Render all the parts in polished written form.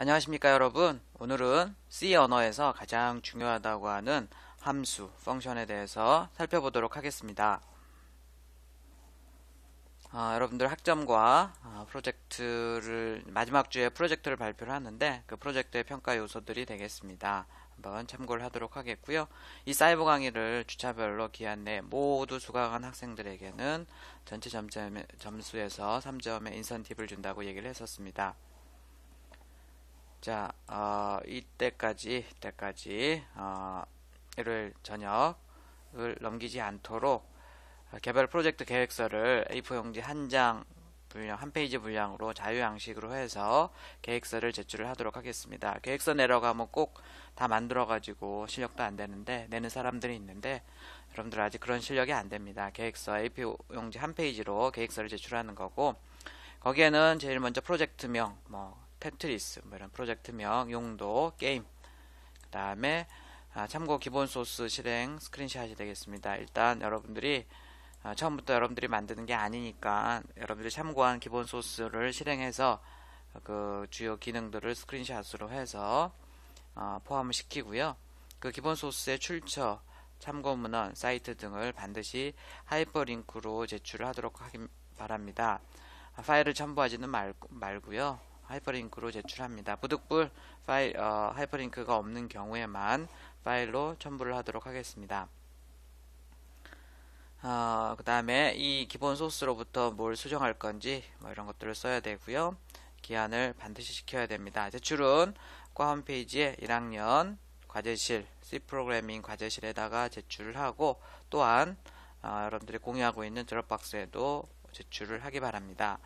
안녕하십니까 여러분. 오늘은 C 언어에서 가장 중요하다고 하는 함수, 펑션에 대해서 살펴보도록 하겠습니다. 여러분들 학점과 프로젝트를 마지막 주에 프로젝트를 발표를 하는데 그 프로젝트의 평가 요소들이 되겠습니다. 한번 참고를 하도록 하겠고요. 이 사이버 강의를 주차별로 기한 내 모두 수강한 학생들에게는 전체 점수에서 3점의 인센티브를 준다고 얘기를 했었습니다. 자, 이때까지 일요일 저녁을 넘기지 않도록 개별 프로젝트 계획서를 A4 용지 한 장 분량, 한 페이지 분량으로 자유양식으로 해서 계획서를 제출을 하도록 하겠습니다. 계획서 내라고 하면 꼭 다 만들어가지고 실력도 안 되는데 내는 사람들이 있는데 여러분들 아직 그런 실력이 안 됩니다. 계획서 A4 용지 한 페이지로 계획서를 제출하는 거고 거기에는 제일 먼저 프로젝트명, 테트리스, 이런 프로젝트명, 용도, 게임, 그 다음에 참고 기본 소스 실행 스크린샷이 되겠습니다. 일단 여러분들이 처음부터 여러분들이 만드는 게 아니니까 여러분들이 참고한 기본 소스를 실행해서 그 주요 기능들을 스크린샷으로 해서 포함을 시키고요. 그 기본 소스의 출처, 참고 문헌, 사이트 등을 반드시 하이퍼링크로 제출을 하도록 바랍니다. 파일을 첨부하지는 말고요. 하이퍼링크로 제출합니다. 부득불 파일 하이퍼링크가 없는 경우에만 파일로 첨부를 하도록 하겠습니다. 그 다음에 이 기본 소스로부터 뭘 수정할 건지 이런 것들을 써야 되고요. 기한을 반드시 지켜야 됩니다. 제출은 과 홈페이지에 1학년 과제실 C 프로그래밍 과제실에다가 제출을 하고 또한 여러분들이 공유하고 있는 드롭박스에도 제출을 하기 바랍니다.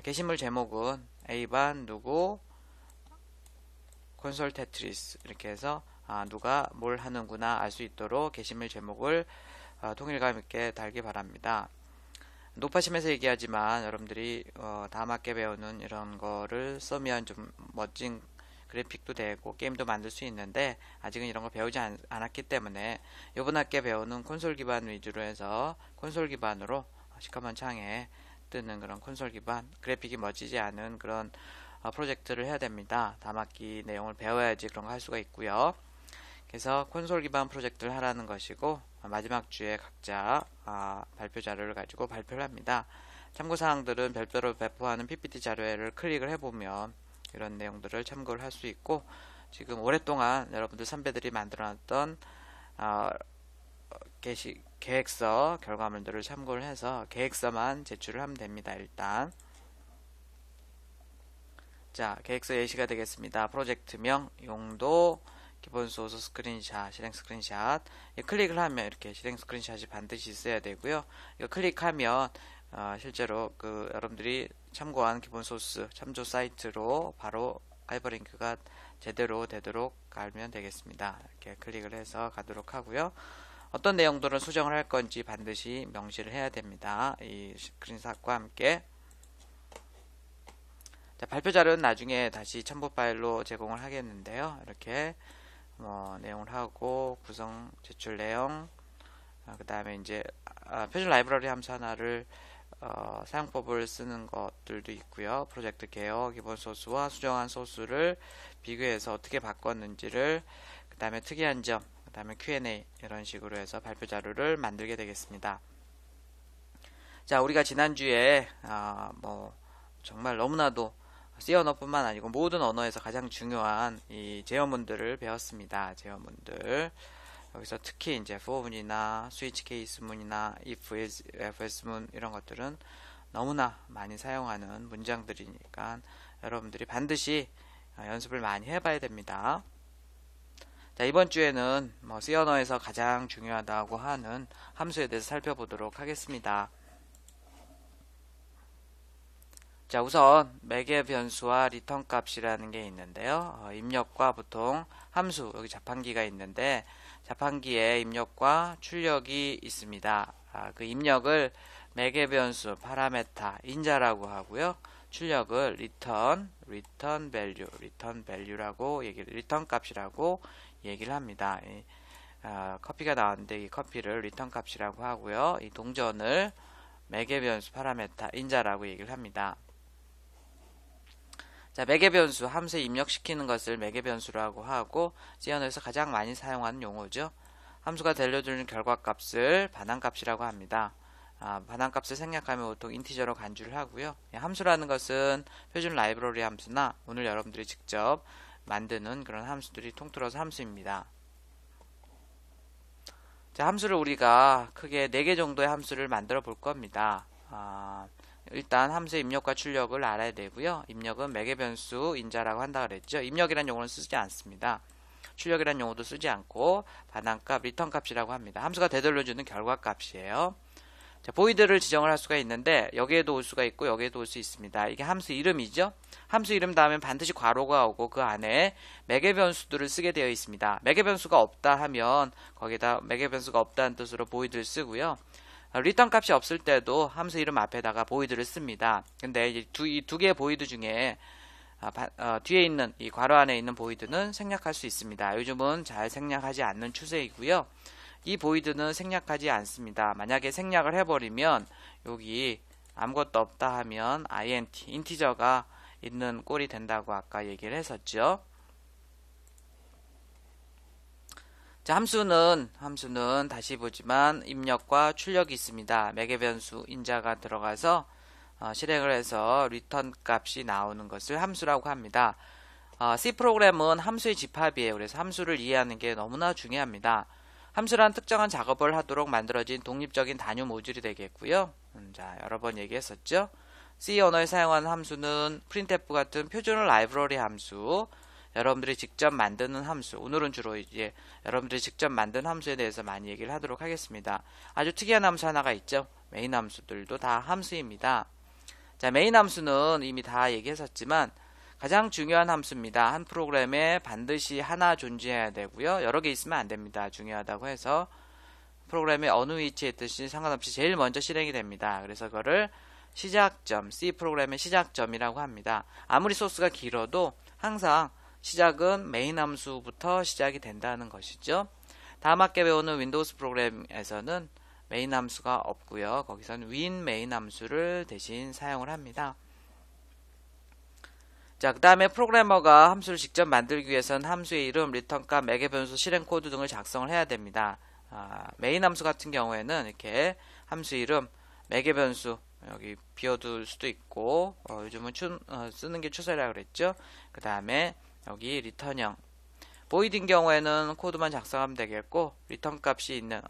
게시물 제목은 A반 누구 콘솔 테트리스 이렇게 해서 누가 뭘 하는구나 알 수 있도록 게시물 제목을 통일감 있게 달기 바랍니다. 높아심에서 얘기하지만 여러분들이 다음 학기에 배우는 이런 거를 쓰면 좀 멋진 그래픽도 되고 게임도 만들 수 있는데 아직은 이런 거 배우지 않았기 때문에 이번 학기에 배우는 콘솔 기반 위주로 해서 콘솔 기반으로 시커먼 창에 뜨는 그런 콘솔 기반 그래픽이 멋지지 않은 그런 프로젝트를 해야 됩니다. 다음 학기 내용을 배워야지 그런 거 할 수가 있고요. 그래서 콘솔 기반 프로젝트를 하라는 것이고 마지막 주에 각자 발표 자료를 가지고 발표를 합니다. 참고사항들은 별도로 배포하는 PPT 자료를 클릭을 해보면 이런 내용들을 참고를 할 수 있고 지금 오랫동안 여러분들 선배들이 만들어놨던 계획서 결과물들을 참고를 해서 계획서만 제출을 하면 됩니다. 일단 자 계획서 예시가 되겠습니다. 프로젝트명, 용도, 기본 소스 스크린샷, 실행 스크린샷. 클릭을 하면 이렇게 실행 스크린샷이 반드시 있어야 되고요. 이거 클릭하면 실제로 그 여러분들이 참고한 기본 소스 참조 사이트로 바로 하이퍼링크가 제대로 되도록 가면 되겠습니다. 이렇게 클릭을 해서 가도록 하고요. 어떤 내용들은 수정을 할 건지 반드시 명시를 해야 됩니다. 이 스크린샷과 함께. 자, 발표 자료는 나중에 다시 첨부 파일로 제공을 하겠는데요. 이렇게 내용을 하고 구성 제출 내용 그 다음에 이제 표준 라이브러리 함수 하나를 사용법을 쓰는 것들도 있고요. 프로젝트 개요, 기본 소스와 수정한 소스를 비교해서 어떻게 바꿨는지를 그 다음에 특이한 점, 그 다음에 Q&A 이런 식으로 해서 발표 자료를 만들게 되겠습니다. 자, 우리가 지난주에 정말 너무나도 C 언어뿐만 아니고 모든 언어에서 가장 중요한 이 제어문들을 배웠습니다. 제어문들. 여기서 특히 이제 for문이나 스위치 케이스 문이나 if, is, fs 문 이런 것들은 너무나 많이 사용하는 문장들이니까 여러분들이 반드시 연습을 많이 해봐야 됩니다. 자, 이번 주에는 C 언어에서 가장 중요하다고 하는 함수에 대해서 살펴보도록 하겠습니다. 자, 우선 매개 변수와 리턴 값이라는 게 있는데요. 입력과 보통 함수, 여기 자판기가 있는데 자판기에 입력과 출력이 있습니다. 그 입력을 매개 변수, 파라메타, 인자라고 하고요. 출력을 return value라고 리턴 값이라고 얘기를 합니다. 커피가 나왔는데 이 커피를 리턴 값이라고 하고요. 이 동전을 매개 변수, 파라메타, 인자라고 얘기를 합니다. 자, 매개변수, 함수에 입력시키는 것을 매개변수라고 하고 C 언어에서 가장 많이 사용하는 용어죠. 함수가 되려주는 결과값을 반환값이라고 합니다. 반환값을 생략하면 보통 인티저로 간주를 하고요. 함수라는 것은 표준 라이브러리 함수나 오늘 여러분들이 직접 만드는 그런 함수들이 통틀어서 함수입니다. 자, 함수를 우리가 크게 4개 정도의 함수를 만들어 볼 겁니다. 일단 함수의 입력과 출력을 알아야 되고요. 입력은 매개변수 인자라고 한다 그랬죠. 입력이라는 용어는 쓰지 않습니다. 출력이라는 용어도 쓰지 않고 반환값, 리턴값이라고 합니다. 함수가 되돌려주는 결과값이에요. 자, 보이드를 지정을 할 수가 있는데 여기에도 올 수가 있고 여기에도 올 수 있습니다. 이게 함수 이름이죠. 함수 이름 다음에 반드시 괄호가 오고 그 안에 매개변수들을 쓰게 되어 있습니다. 매개변수가 없다 하면 거기다 매개변수가 없다는 뜻으로 보이드를 쓰고요. 리턴 값이 없을 때도 함수 이름 앞에다가 보이드를 씁니다. 근데 이 두 개의 보이드 중에 뒤에 있는 이 괄호 안에 있는 보이드는 생략할 수 있습니다. 요즘은 잘 생략하지 않는 추세이고요. 이 보이드는 생략하지 않습니다. 만약에 생략을 해버리면 여기 아무것도 없다 하면 int, 인티저가 있는 꼴이 된다고 아까 얘기를 했었죠. 자, 함수는 다시 보지만 입력과 출력이 있습니다. 매개변수 인자가 들어가서 실행을 해서 리턴 값이 나오는 것을 함수라고 합니다. C 프로그램은 함수의 집합이에요. 그래서 함수를 이해하는 게 너무나 중요합니다. 함수란 특정한 작업을 하도록 만들어진 독립적인 단위 모듈이 되겠고요. 자, 여러 번 얘기했었죠. C 언어에 사용하는 함수는 printf 같은 표준 라이브러리 함수, 여러분들이 직접 만드는 함수, 오늘은 주로 이제 여러분들이 직접 만든 함수에 대해서 많이 얘기를 하도록 하겠습니다. 아주 특이한 함수 하나가 있죠. 메인 함수들도 다 함수입니다. 자, 메인 함수는 이미 다 얘기했었지만 가장 중요한 함수입니다. 한 프로그램에 반드시 하나 존재해야 되고요. 여러 개 있으면 안 됩니다. 중요하다고 해서 프로그램의 어느 위치에 있듯이 상관없이 제일 먼저 실행이 됩니다. 그래서 그거를 시작점, C 프로그램의 시작점이라고 합니다. 아무리 소스가 길어도 항상 시작은 메인 함수부터 시작이 된다는 것이죠. 다음 학기에 배우는 윈도우스 프로그램에서는 메인 함수가 없고요. 거기서는 win 메인 함수를 대신 사용을 합니다. 자, 그 다음에 프로그래머가 함수를 직접 만들기 위해서는 함수의 이름, 리턴값, 매개변수, 실행 코드 등을 작성을 해야 됩니다. 메인 함수 같은 경우에는 이렇게 함수 이름, 매개변수, 여기 비워둘 수도 있고 요즘은 쓰는 게 추세라 그랬죠. 그 다음에 여기 리턴형, 보이드인 경우에는 코드만 작성하면 되겠고 리턴 값이 있는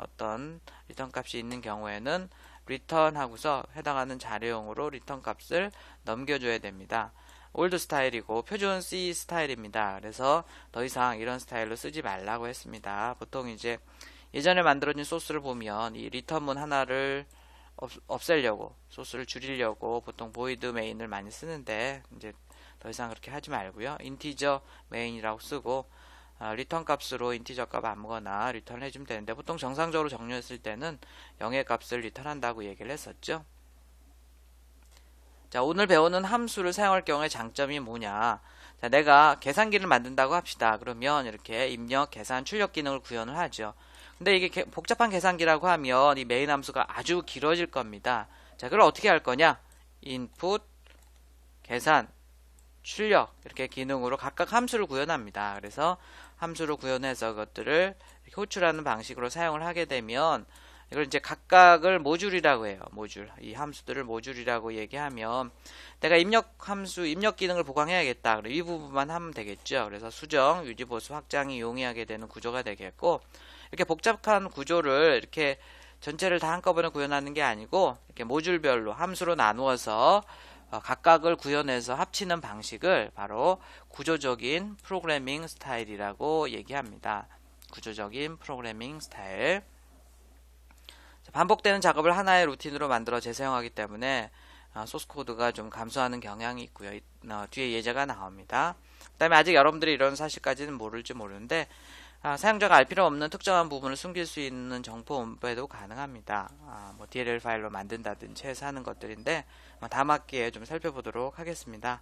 경우에는 리턴 하고서 해당하는 자료용으로 리턴 값을 넘겨줘야 됩니다. 올드 스타일이고 표준 C 스타일입니다. 그래서 더 이상 이런 스타일로 쓰지 말라고 했습니다. 보통 이제 예전에 만들어진 소스를 보면 이 리턴문 하나를 없애려고, 소스를 줄이려고 보통 보이드 메인을 많이 쓰는데 이제 더 이상 그렇게 하지 말고요. 인티저 메인이라고 쓰고 리턴 값으로 인티저 값 아무거나 리턴을 해주면 되는데 보통 정상적으로 정렬했을 때는 0의 값을 리턴한다고 얘기를 했었죠. 자, 오늘 배우는 함수를 사용할 경우에 장점이 뭐냐. 자, 내가 계산기를 만든다고 합시다. 그러면 이렇게 입력, 계산, 출력 기능을 구현을 하죠. 근데 이게 복잡한 계산기라고 하면 이 메인 함수가 아주 길어질 겁니다. 자, 그걸 어떻게 할 거냐? input, 계산, 출력 이렇게 기능으로 각각 함수를 구현합니다. 그래서 함수를 구현해서 그것들을 이렇게 호출하는 방식으로 사용을 하게 되면 이걸 이제 각각을 모듈이라고 해요. 모듈. 이 함수들을 모듈이라고 얘기하면 내가 입력 함수, 입력 기능을 보강해야겠다. 그럼 이 부분만 하면 되겠죠. 그래서 수정, 유지, 보수, 확장이 용이하게 되는 구조가 되겠고 이렇게 복잡한 구조를 이렇게 전체를 다 한꺼번에 구현하는 게 아니고 이렇게 모듈별로 함수로 나누어서 각각을 구현해서 합치는 방식을 바로 구조적인 프로그래밍 스타일이라고 얘기합니다. 구조적인 프로그래밍 스타일. 반복되는 작업을 하나의 루틴으로 만들어 재사용하기 때문에 소스 코드가 좀 감소하는 경향이 있고요. 뒤에 예제가 나옵니다. 그 다음에 아직 여러분들이 이런 사실까지는 모를지 모르는데 사용자가 알 필요 없는 특정한 부분을 숨길 수 있는 정보 분배도 가능합니다. 뭐 DLL 파일로 만든다든지 해서 하는 것들인데 다음 학기에 좀 살펴보도록 하겠습니다.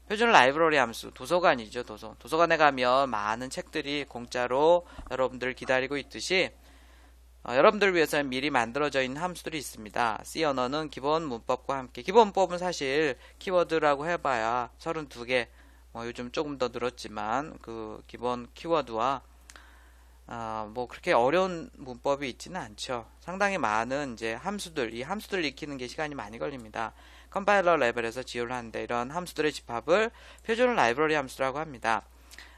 표준 라이브러리 함수, 도서관이죠. 도서관에 가면 많은 책들이 공짜로 여러분들 기다리고 있듯이 여러분들을 위해서는 미리 만들어져 있는 함수들이 있습니다. C 언어는 기본 문법과 함께, 기본 문법은 사실 키워드라고 해봐야 32개, 요즘 조금 더 늘었지만 그 기본 키워드와 뭐 그렇게 어려운 문법이 있지는 않죠. 상당히 많은 이제 함수들, 이 함수들을 익히는 게 시간이 많이 걸립니다. 컴파일러 레벨에서 지원을 하는데 이런 함수들의 집합을 표준 라이브러리 함수라고 합니다.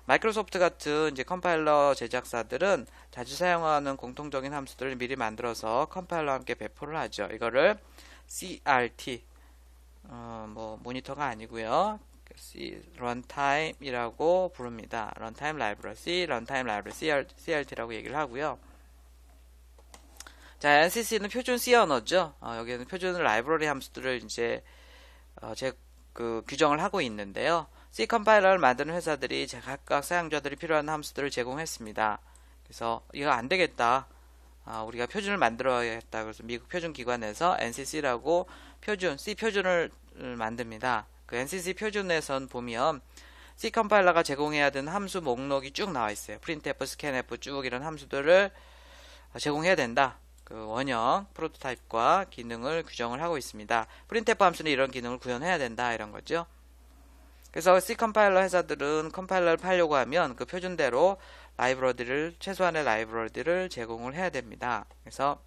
마이크로소프트 같은 이제 컴파일러 제작사들은 자주 사용하는 공통적인 함수들을 미리 만들어서 컴파일러와 함께 배포를 하죠. 이거를 CRT, 뭐 모니터가 아니고요. C 런타임이라고 부릅니다. 런타임 라이브러리, C 런타임 라이브러리, CRT라고 얘기를 하고요. 자, NCC는 표준 C 언어죠. 여기는 표준 라이브러리 함수들을 이제 규정을 하고 있는데요. C 컴파일러를 만드는 회사들이 각각 사용자들이 필요한 함수들을 제공했습니다. 그래서 이거 안 되겠다. 우리가 표준을 만들어야겠다. 그래서 미국 표준기관에서 NCC라고 C 표준을 만듭니다. 그 NCC 표준에선 보면 C 컴파일러가 제공해야 되는 함수 목록이 쭉 나와 있어요. printf, scanf 쭉 이런 함수들을 제공해야 된다. 그 원형 프로토타입과 기능을 규정을 하고 있습니다. printf 함수는 이런 기능을 구현해야 된다 이런 거죠. 그래서 C 컴파일러 회사들은 컴파일러를 팔려고 하면 그 표준대로 라이브러리를, 최소한의 라이브러리를 제공을 해야 됩니다. 그래서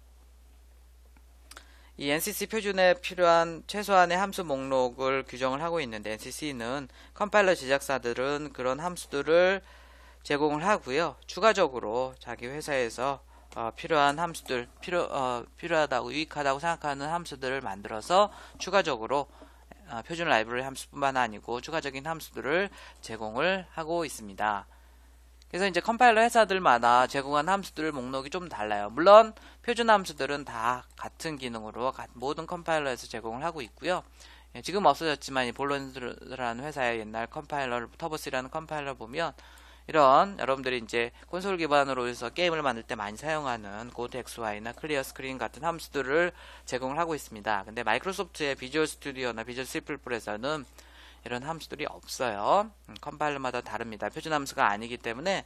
이 NCC 표준에 필요한 최소한의 함수 목록을 규정을 하고 있는데 NCC는 컴파일러 제작사들은 그런 함수들을 제공을 하고요. 추가적으로 자기 회사에서 필요한 함수들, 필요하다고, 유익하다고 생각하는 함수들을 만들어서 추가적으로 표준 라이브러리 함수뿐만 아니고 추가적인 함수들을 제공을 하고 있습니다. 그래서 이제 컴파일러 회사들마다 제공한 함수들 목록이 좀 달라요. 물론 표준 함수들은 다 같은 기능으로 모든 컴파일러에서 제공을 하고 있고요. 지금 없어졌지만 이 볼런드라는 회사의 옛날 컴파일러, 터보C라는 컴파일러 보면 이런 여러분들이 이제 콘솔 기반으로 해서 게임을 만들 때 많이 사용하는 고드XY나 클리어 스크린 같은 함수들을 제공을 하고 있습니다. 근데 마이크로소프트의 비주얼 스튜디오나 비주얼 C++에서는 이런 함수들이 없어요. 컴파일러마다 다릅니다. 표준 함수가 아니기 때문에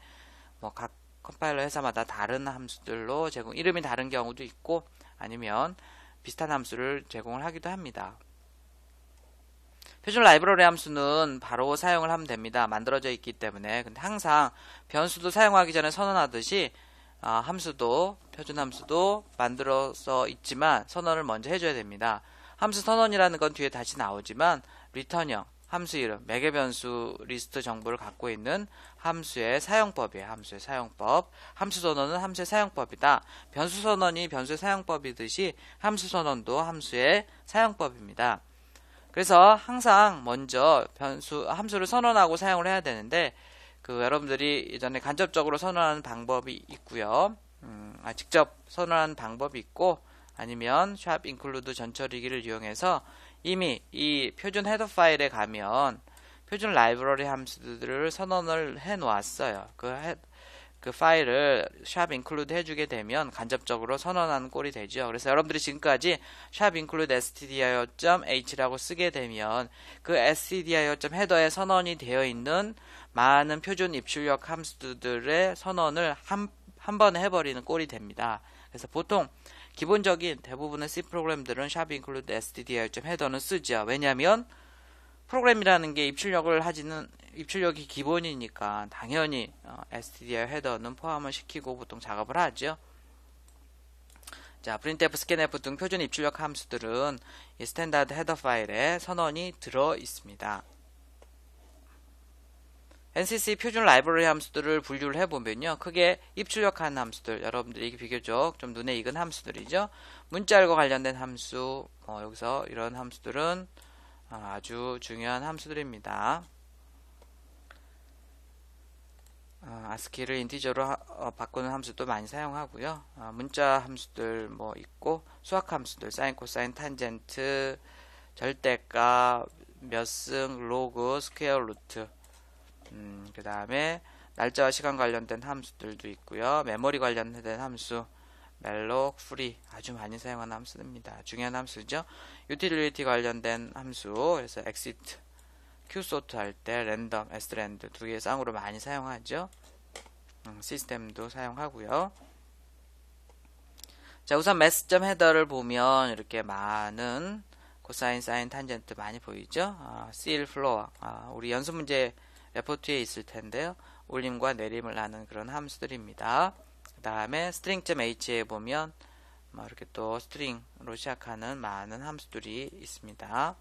뭐 각 컴파일러 회사마다 다른 함수들로 이름이 다른 경우도 있고 아니면 비슷한 함수를 제공을 하기도 합니다. 표준 라이브러리 함수는 바로 사용을 하면 됩니다. 만들어져 있기 때문에. 근데 항상 변수도 사용하기 전에 선언하듯이 함수도, 표준 함수도 만들어서 있지만 선언을 먼저 해줘야 됩니다. 함수 선언이라는 건 뒤에 다시 나오지만 리턴형, 함수 이름, 매개 변수 리스트 정보를 갖고 있는 함수의 사용법이에요. 함수의 사용법. 함수 선언은 함수의 사용법이다. 변수 선언이 변수의 사용법이듯이 함수 선언도 함수의 사용법입니다. 그래서 항상 먼저 함수를 선언하고 사용을 해야 되는데 여러분들이 예전에 간접적으로 선언하는 방법이 있고요. 직접 선언하는 방법이 있고 아니면 샵 include 전처리기를 이용해서 이미 이 표준 헤더 파일에 가면 표준 라이브러리 함수들을 선언을 해 놓았어요. 그 파일을 샵 include 해주게 되면 간접적으로 선언하는 꼴이 되죠. 그래서 여러분들이 지금까지 샵 include stdio.h라고 쓰게 되면 그 stdio.header에 선언이 되어 있는 많은 표준 입출력 함수들의 선언을 한 번에 해버리는 꼴이 됩니다. 그래서 보통 기본적인 대부분의 C 프로그램들은 샵 include stdio.header는 쓰죠. 왜냐하면 프로그램이라는 게 입출력이 기본이니까 당연히 stdio 헤더는 포함을 시키고 보통 작업을 하죠. 자, printf, scanf 등 표준 입출력 함수들은 이 스탠다드 헤더 파일에 선언이 들어 있습니다. NCC 표준 라이브러리 함수들을 분류를 해보면요. 크게 입출력하는 함수들, 여러분들이 비교적 좀 눈에 익은 함수들이죠. 문자열과 관련된 함수, 여기서 이런 함수들은 아주 중요한 함수들입니다. 아스키를 인티저로 바꾸는 함수도 많이 사용하고요. 문자 함수들 뭐 있고 수학 함수들, 사인, 코사인, 탄젠트, 절대값, 몇승, 로그, 스퀘어 루트, 그 다음에 날짜와 시간 관련된 함수들도 있고요. 메모리 관련된 함수, 멜록, 프리 아주 많이 사용하는 함수입니다. 중요한 함수죠. 유틸리티 관련된 함수, 그래서 exit, qsort 할 때 랜덤, srand 두 개의 쌍으로 많이 사용하죠. 시스템도 사용하고요. 자, 우선 매스점 헤더를 보면 이렇게 많은 코사인, 사인, 탄젠트 많이 보이죠? seal, floor. 우리 연습 문제 레포트에 있을 텐데요. 올림과 내림을 하는 그런 함수들입니다. 그 다음에 string.h에 보면 뭐 이렇게 또 스트링으로 시작하는 많은 함수들이 있습니다.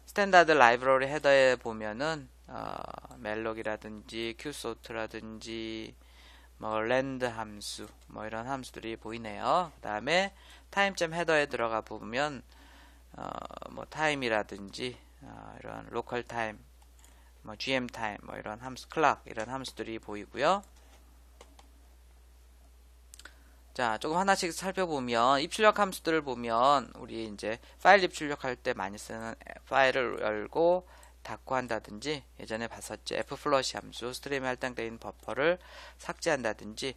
스탠다드 라이브러리 헤더에 보면은 멜록이라든지 qsort라든지 뭐 랜드 함수 뭐 이런 함수들이 보이네요. 그 다음에 타임점 헤더에 들어가 보면 뭐 타임이라든지 이런 로컬 타임, 뭐 gm 타임, 뭐 이런 함수, 클락 이런 함수들이 보이고요. 자, 조금 하나씩 살펴보면 입출력 함수들을 보면 우리 이제 파일 입출력할 때 많이 쓰는 파일을 열고 닫고 한다든지 예전에 봤었죠. flush 함수, 스트림에 할당되어 있는 버퍼를 삭제한다든지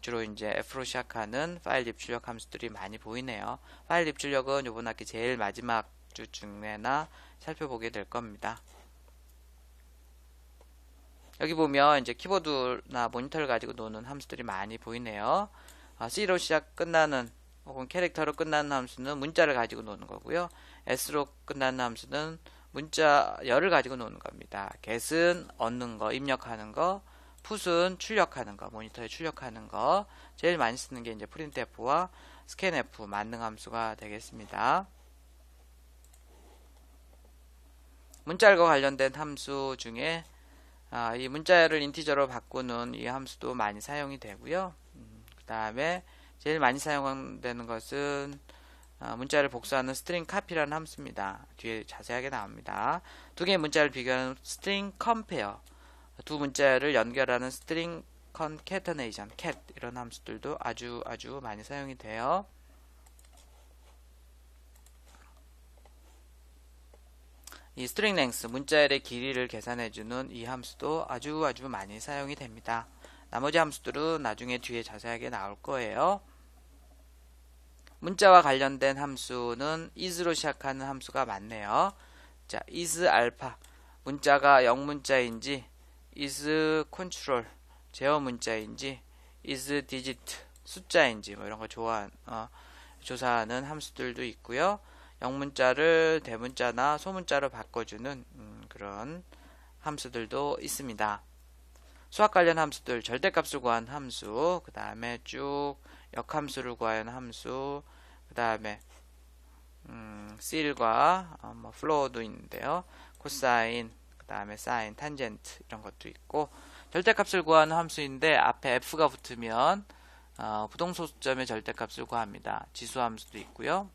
주로 이제 F로 시작하는 파일 입출력 함수들이 많이 보이네요. 파일 입출력은 이번 학기 제일 마지막 주중에나 살펴보게 될 겁니다. 여기 보면 이제 키보드나 모니터를 가지고 노는 함수들이 많이 보이네요. C로 시작 끝나는 혹은 캐릭터로 끝나는 함수는 문자를 가지고 노는 거고요. S로 끝나는 함수는 문자 열을 가지고 노는 겁니다. get은 얻는 거, 입력하는 거, put은 출력하는 거, 모니터에 출력하는 거. 제일 많이 쓰는 게 이제 printf와 scanf 만능 함수가 되겠습니다. 문자열과 관련된 함수 중에 이 문자열을 인티저로 바꾸는 이 함수도 많이 사용이 되고요. 그 다음에 제일 많이 사용되는 것은 문자를 복수하는 string copy라는 함수입니다. 뒤에 자세하게 나옵니다. 두 개의 문자를 비교하는 string compare, 두 문자를 연결하는 string concatenation, cat 이런 함수들도 아주 많이 사용이 돼요. 이 string length, 문자열의 길이를 계산해주는 이 함수도 아주 많이 사용이 됩니다. 나머지 함수들은 나중에 뒤에 자세하게 나올 거예요. 문자와 관련된 함수는 is로 시작하는 함수가 많네요. 자, is 알파, 문자가 영문자인지, is control, 제어 문자인지, is digit, 숫자인지 뭐 이런 거 조사하는 함수들도 있고요. 영문자를 대문자나 소문자로 바꿔주는 그런 함수들도 있습니다. 수학 관련 함수들, 절대값을 구하는 함수, 그 다음에 쭉 역함수를 구하는 함수, 그 다음에 seal과 뭐 flow도 있는데요. 코사인, 그 다음에 사인, 탄젠트 이런 것도 있고, 절대값을 구하는 함수인데 앞에 f가 붙으면 부동소수점의 절대값을 구합니다. 지수함수도 있고요.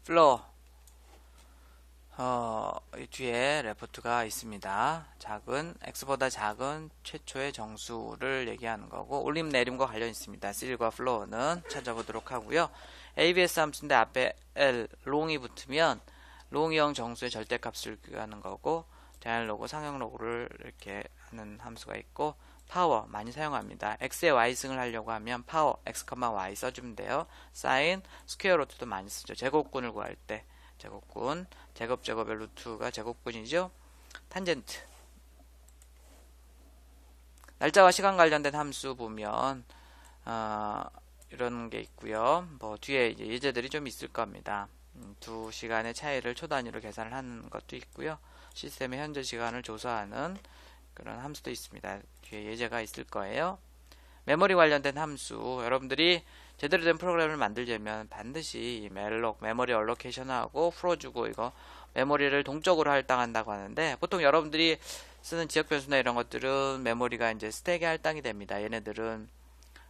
flow, 이 뒤에 레포트가 있습니다. x보다 작은 최초의 정수를 얘기하는 거고, 올림 내림과 관련 있습니다. seal과 flow는 찾아보도록 하고요. abs 함수인데 앞에 l, long이 붙으면 long형 정수의 절대값을 구하는 거고, 대항로그, 상형로그를 이렇게 하는 함수가 있고, 파워 많이 사용합니다. x의 y승을 하려고 하면 파워 x, y 써주면 돼요. 사인, 스퀘어 루트도 많이 쓰죠. 제곱군을 구할 때 제곱군, 제곱의 루트가 제곱군이죠. 탄젠트, 날짜와 시간 관련된 함수 보면 이런 게 있고요. 뭐 뒤에 이제 예제들이 좀 있을 겁니다. 두 시간의 차이를 초 단위로 계산을 하는 것도 있고요. 시스템의 현재 시간을 조사하는 그런 함수도 있습니다. 뒤에 예제가 있을 거예요. 메모리 관련된 함수, 여러분들이 제대로 된 프로그램을 만들려면 반드시 이 멜록, 메모리 얼로케이션하고 풀어주고, 이거 메모리를 동적으로 할당한다고 하는데, 보통 여러분들이 쓰는 지역 변수나 이런 것들은 메모리가 이제 스택에 할당이 됩니다. 얘네들은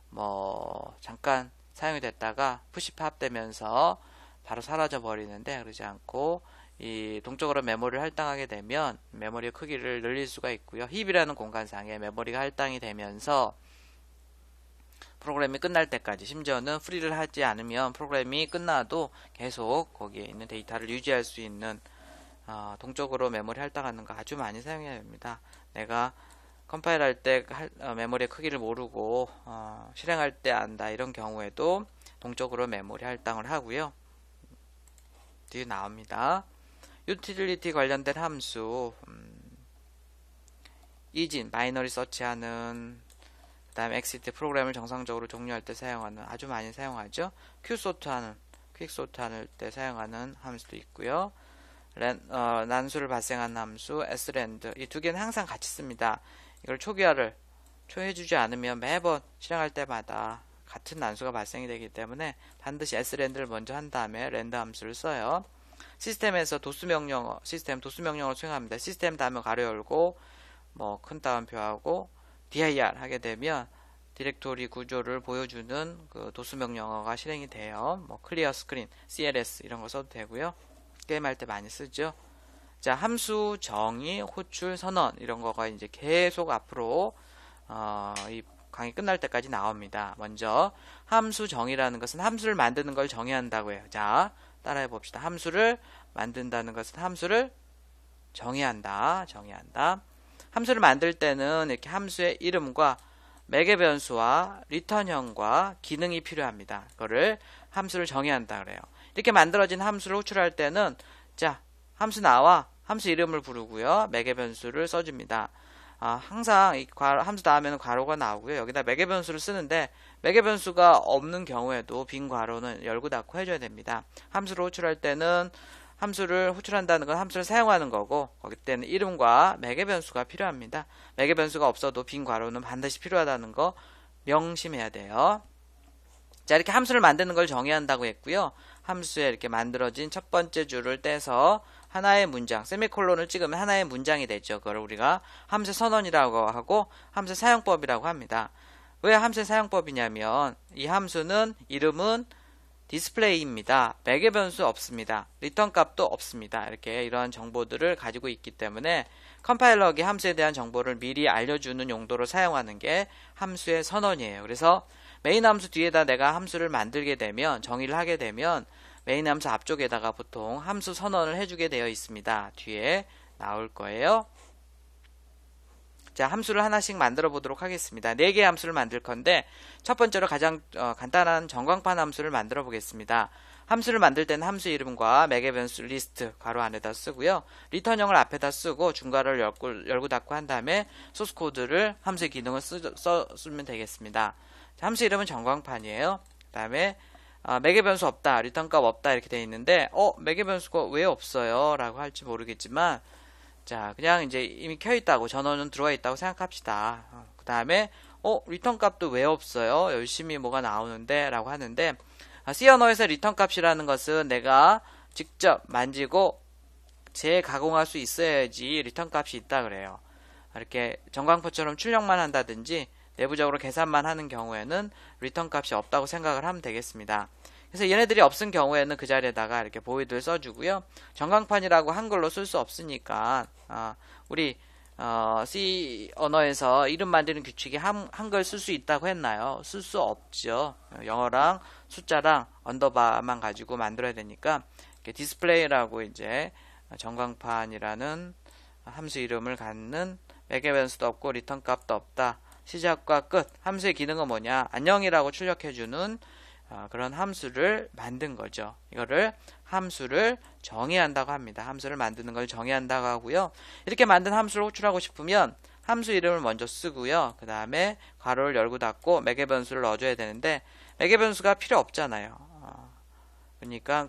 뭐 잠깐 사용이 됐다가 푸시팝 되면서 바로 사라져 버리는데, 그러지 않고 이 동적으로 메모리를 할당하게 되면 메모리의 크기를 늘릴 수가 있고요. 힙이라는 공간상에 메모리가 할당이 되면서 프로그램이 끝날 때까지, 심지어는 프리를 하지 않으면 프로그램이 끝나도 계속 거기에 있는 데이터를 유지할 수 있는 동적으로 메모리 할당하는 거 아주 많이 사용해야 됩니다. 내가 컴파일 할 때 메모리의 크기를 모르고 실행할 때 안다, 이런 경우에도 동적으로 메모리 할당을 하고요. 뒤에 나옵니다. 유틸리티 관련된 함수, 이진, 바이너리 서치하는, 그 다음에 exit 프로그램을 정상적으로 종료할 때 사용하는, 아주 많이 사용하죠. 퀵소트하는, 퀵소트할 때 사용하는 함수도 있고요. 난수를 발생하는 함수 srand, 이 두 개는 항상 같이 씁니다. 이걸 초기화를 초해주지 않으면 매번 실행할 때마다 같은 난수가 발생이 되기 때문에 반드시 srand를 먼저 한 다음에 랜드 함수를 써요. 시스템에서 도스 명령어, 시스템 도스 명령어를 수행합니다. 시스템 다음에 가로 열고 뭐 큰 따옴표하고 dir 하게 되면 디렉토리 구조를 보여주는 그 도스 명령어가 실행이 돼요. 뭐 클리어 스크린, cls 이런 거 써도 되고요. 게임할 때 많이 쓰죠. 자, 함수 정의, 호출, 선언 이런 거가 이제 계속 앞으로 이 강의 끝날 때까지 나옵니다. 먼저 함수 정의라는 것은 함수를 만드는 걸 정의한다고 해요. 자, 따라해 봅시다. 함수를 만든다는 것은 함수를 정의한다. 함수를 만들 때는 이렇게 함수의 이름과 매개 변수와 리턴형과 기능이 필요합니다. 그거를 함수를 정의한다 그래요. 이렇게 만들어진 함수를 호출할 때는 자, 함수 나와 함수 이름을 부르고요. 매개 변수를 써줍니다. 항상 이 함수 다음에는 괄호가 나오고요. 여기다 매개 변수를 쓰는데 매개 변수가 없는 경우에도 빈 괄호는 열고 닫고 해줘야 됩니다. 함수를 호출할 때는 함수를 호출한다는 건 함수를 사용하는 거고 거기 때는 이름과 매개 변수가 필요합니다. 매개 변수가 없어도 빈 괄호는 반드시 필요하다는 거 명심해야 돼요. 자, 이렇게 함수를 만드는 걸 정의한다고 했고요. 함수에 이렇게 만들어진 첫 번째 줄을 떼서 하나의 문장, 세미콜론을 찍으면 하나의 문장이 되죠. 그걸 우리가 함수 선언이라고 하고 함수 사용법이라고 합니다. 왜 함수 사용법이냐면 이 함수는 이름은 디스플레이입니다. 매개 변수 없습니다. 리턴 값도 없습니다. 이렇게 이런 정보들을 가지고 있기 때문에 컴파일러에게 함수에 대한 정보를 미리 알려주는 용도로 사용하는 게 함수의 선언이에요. 그래서 메인 함수 뒤에다 내가 함수를 만들게 되면 정의를 하게 되면 메인 함수 앞쪽에다가 보통 함수 선언을 해주게 되어 있습니다. 뒤에 나올 거예요. 자, 함수를 하나씩 만들어 보도록 하겠습니다. 4개의 함수를 만들 건데 첫 번째로 가장 간단한 전광판 함수를 만들어 보겠습니다. 함수를 만들 때는 함수 이름과 매개 변수 리스트 괄호 안에다 쓰고요. 리턴형을 앞에다 쓰고 중괄호를 열고 닫고 한 다음에 소스 코드를 함수의 기능을 쓰면 되겠습니다. 자, 함수 이름은 전광판이에요. 그 다음에 매개 변수 없다, 리턴 값 없다 이렇게 되어 있는데 매개 변수가 왜 없어요? 라고 할지 모르겠지만 자, 그냥 이제 이미 켜있다고 전원은 들어와 있다고 생각합시다. 그 다음에 리턴 값도 왜 없어요? 열심히 뭐가 나오는데 라고 하는데 C 언어에서 리턴 값이라는 것은 내가 직접 만지고 재가공할 수 있어야지 리턴 값이 있다 그래요. 이렇게 전광판처럼 출력만 한다든지 내부적으로 계산만 하는 경우에는 리턴 값이 없다고 생각을 하면 되겠습니다. 그래서 얘네들이 없은 경우에는 그 자리에다가 이렇게 보이드를 써주고요. 전광판이라고 한글로 쓸 수 없으니까 우리 C 언어에서 이름 만드는 규칙이 한글 쓸 수 있다고 했나요? 쓸 수 없죠. 영어랑 숫자랑 언더바만 가지고 만들어야 되니까 이렇게 디스플레이라고 이제 전광판이라는 함수 이름을 갖는 매개 변수도 없고 리턴 값도 없다. 시작과 끝. 함수의 기능은 뭐냐? 안녕이라고 출력해주는 그런 함수를 만든 거죠. 이거를 함수를 정의한다고 합니다. 함수를 만드는 걸 정의한다고 하고요. 이렇게 만든 함수를 호출하고 싶으면 함수 이름을 먼저 쓰고요. 그 다음에 괄호를 열고 닫고 매개 변수를 넣어줘야 되는데 매개 변수가 필요 없잖아요. 그러니까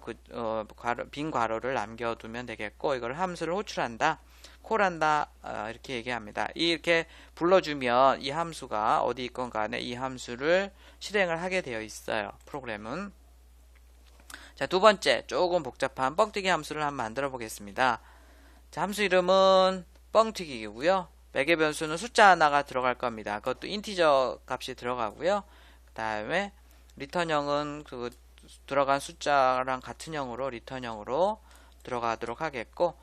빈 괄호를 남겨두면 되겠고 이걸 함수를 호출한다. 콜한다 이렇게 얘기합니다. 이렇게 불러주면 이 함수가 어디 있건 간에 이 함수를 실행을 하게 되어 있어요. 프로그램은. 자, 두 번째 조금 복잡한 뻥튀기 함수를 한번 만들어 보겠습니다. 자, 함수 이름은 뻥튀기이고요. 매개 변수는 숫자 하나가 들어갈 겁니다. 그것도 인티저 값이 들어가고요. 그 다음에 리턴형은 그 들어간 숫자랑 같은 형으로 리턴형으로 들어가도록 하겠고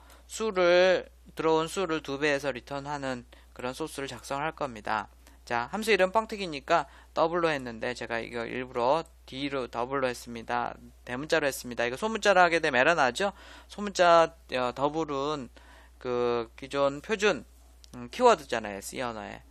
들어온 수를 2배에서 리턴하는 그런 소스를 작성할 겁니다. 자, 함수 이름 뻥튀기니까 더블로 했는데 제가 이거 일부러 D로 더블로 했습니다. 대문자로 했습니다. 이거 소문자로 하게 되면 에러 나죠? 소문자 더블은 그 기존 표준 키워드잖아요. C 언어에.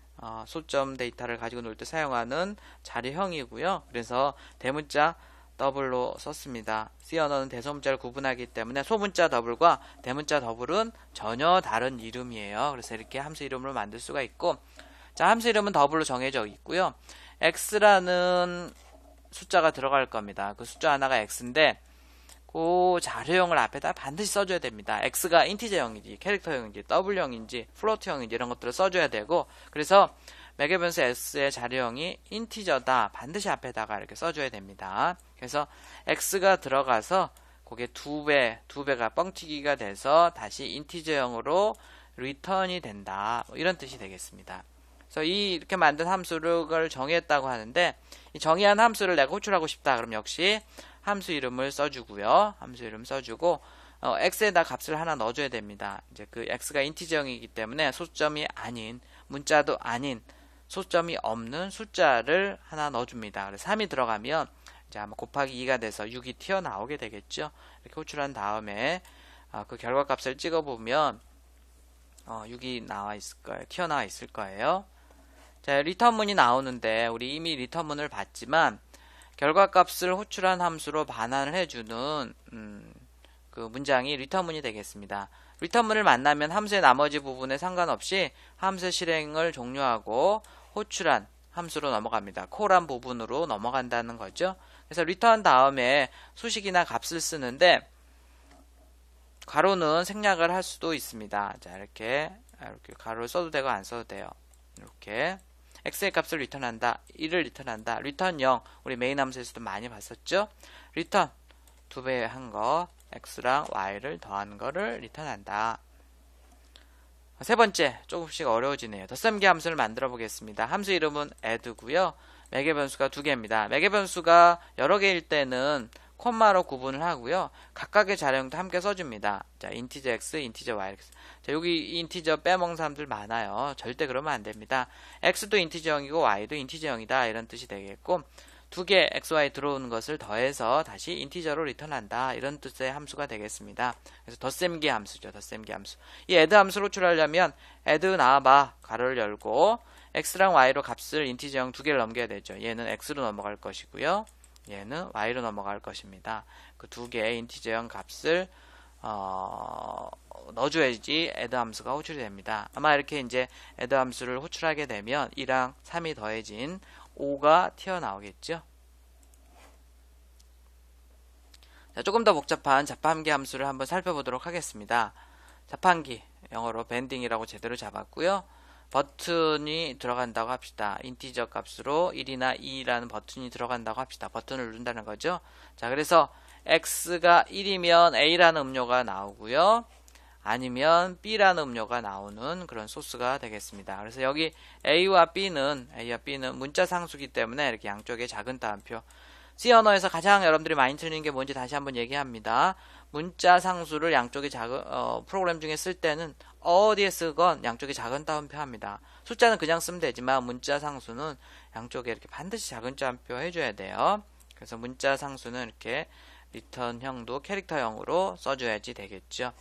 소점 데이터를 가지고 놀 때 사용하는 자리형이고요. 그래서 대문자 더블로 썼습니다. C 언어는 대소문자를 구분하기 때문에 소문자 더블과 대문자 더블은 전혀 다른 이름이에요. 그래서 이렇게 함수 이름으로 만들 수가 있고, 자, 함수 이름은 더블로 정해져 있고요. x라는 숫자가 들어갈 겁니다. 그 숫자 하나가 x인데 그 자료형을 앞에다 반드시 써줘야 됩니다. x가 인티저형인지 캐릭터형인지 더블형인지 플로트형인지 이런 것들을 써줘야 되고, 그래서 매개 변수 s의 자료형이 인티저다 반드시 앞에다가 이렇게 써줘야 됩니다. 그래서 x가 들어가서 그게 두 배가 뻥튀기가 돼서 다시 인티저형으로 리턴이 된다, 이런 뜻이 되겠습니다. 그래서 이렇게 만든 함수를 정의했다고 하는데, 이 정의한 함수를 내가 호출하고 싶다 그럼 역시 함수 이름을 써주고요. 함수 이름 써주고 x에다 값을 하나 넣어줘야 됩니다. 이제 그 x가 인티저형이기 때문에 소수점이 아닌, 문자도 아닌, 소수점이 없는 숫자를 하나 넣어줍니다. 그래서 3이 들어가면 이제 아마 곱하기 2가 돼서 6이 튀어나오게 되겠죠. 이렇게 호출한 다음에 그 결과값을 찍어보면 6이 나와 있을 거예요. 튀어나와 있을 거예요. 자, 리턴문이 나오는데 우리 이미 리턴문을 봤지만 결과값을 호출한 함수로 반환을 해주는 그 문장이 리턴문이 되겠습니다. 리턴문을 만나면 함수의 나머지 부분에 상관없이 함수의 실행을 종료하고 호출한 함수로 넘어갑니다. 콜한 부분으로 넘어간다는 거죠. 그래서 리턴 다음에 수식이나 값을 쓰는데 가로는 생략을 할 수도 있습니다. 자, 이렇게 가로를 써도 되고 안 써도 돼요. 이렇게 x의 값을 리턴한다, 1을 리턴한다, 리턴 0, 우리 메인 함수에서도 많이 봤었죠. 리턴 2배 한 거, x랑 y를 더한 거를 리턴한다. 세 번째, 조금씩 어려워지네요. 덧셈기 함수를 만들어 보겠습니다. 함수 이름은 add고요. 매개 변수가 2개입니다. 매개 변수가 여러 개일 때는 콤마로 구분을 하고요. 각각의 자료형도 함께 써줍니다. 자, 인티저 x, 인티저 y. 자, 여기 인티저 빼먹는 사람들 많아요. 절대 그러면 안 됩니다. x도 인티저형이고 y도 인티저형이다, 이런 뜻이 되겠고, 2개 x, y 들어오는 것을 더해서 다시 인티저로 리턴한다, 이런 뜻의 함수가 되겠습니다. 그래서 덧셈기 함수죠. 덧셈기 함수. 이 add 함수를 호출하려면 add 나와봐, 가로를 열고 x랑 y로 값을 인티저형 2개를 넘겨야 되죠. 얘는 x로 넘어갈 것이고요. 얘는 y로 넘어갈 것입니다. 그 2개의 인티저형 값을 넣어줘야지 add 함수가 호출이 됩니다. 아마 이렇게 이제 add 함수를 호출하게 되면 2랑 3이 더해진 5가 튀어나오겠죠. 자, 조금 더 복잡한 자판기 함수를 한번 살펴보도록 하겠습니다. 자판기, 영어로 밴딩이라고 제대로 잡았고요. 버튼이 들어간다고 합시다. 인티저 값으로 1이나 2라는 버튼이 들어간다고 합시다. 버튼을 누른다는 거죠. 자, 그래서 x가 1이면 a라는 음료가 나오고요. 아니면 b라는 음료가 나오는 그런 소스가 되겠습니다. 그래서 여기 A와 B는 문자 상수기 때문에 이렇게 양쪽에 작은 따옴표. C 언어에서 가장 여러분들이 많이 틀리는 게 뭔지 다시 한번 얘기합니다. 문자 상수를 양쪽에 작은 프로그램 중에 쓸 때는 어디에 쓰건 양쪽에 작은 따옴표 합니다. 숫자는 그냥 쓰면 되지만 문자 상수는 양쪽에 이렇게 반드시 작은 따옴표 해줘야 돼요. 그래서 문자 상수는 이렇게 리턴형도 캐릭터형으로 써줘야지 되겠죠.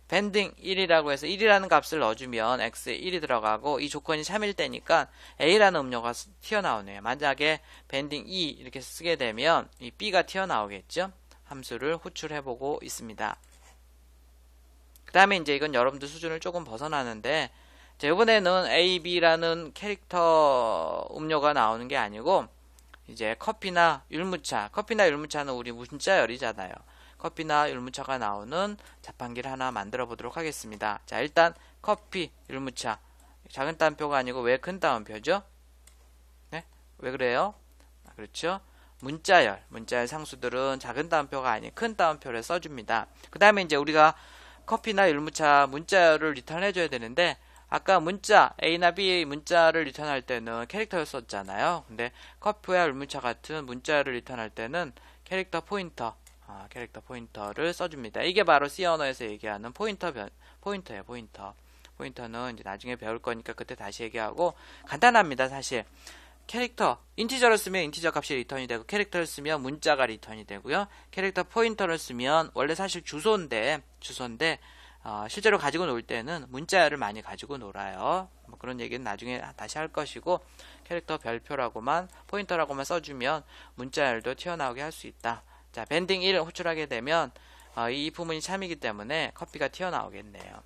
밴딩 1이라고 해서 1이라는 값을 넣어주면 x에 1이 들어가고 이 조건이 3일 때니까 a라는 음료가 튀어나오네요. 만약에 밴딩 2 이렇게 쓰게 되면 이 b가 튀어나오겠죠. 함수를 호출해보고 있습니다. 그 다음에 이제 이건 여러분들 수준을 조금 벗어나는데, 자, 이번에는 a, b라는 캐릭터 음료가 나오는 게 아니고 이제 커피나 율무차는 우리 문자열이잖아요. 커피나 율무차가 나오는 자판기를 하나 만들어 보도록 하겠습니다. 자, 일단 커피, 율무차 작은 따옴표가 아니고 왜 큰 따옴표죠? 네? 왜 그래요? 그렇죠? 문자열 상수들은 작은 따옴표가 아닌 큰 따옴표를 써줍니다. 그 다음에 이제 우리가 커피나 율무차 문자열을 리턴해 줘야 되는데, 아까 문자 A나 B 문자를 리턴할 때는 캐릭터였었잖아요. 근데 커피와 율무차 같은 문자열을 리턴할 때는 캐릭터 포인터를 써줍니다. 이게 바로 C 언어에서 얘기하는 포인터예요. 포인터는 이제 나중에 배울 거니까 그때 다시 얘기하고, 간단합니다. 사실 캐릭터 인티저를 쓰면 인티저 값이 리턴이 되고, 캐릭터를 쓰면 문자가 리턴이 되고요. 캐릭터 포인터를 쓰면 원래 사실 주소인데 실제로 가지고 놀 때는 문자열을 많이 가지고 놀아요. 뭐 그런 얘기는 나중에 다시 할 것이고, 캐릭터 별표라고만 포인터라고만 써주면 문자열도 튀어나오게 할 수 있다. 자, 밴딩 1 호출하게 되면 이 if문이 참이기 때문에 커피가 튀어나오겠네요.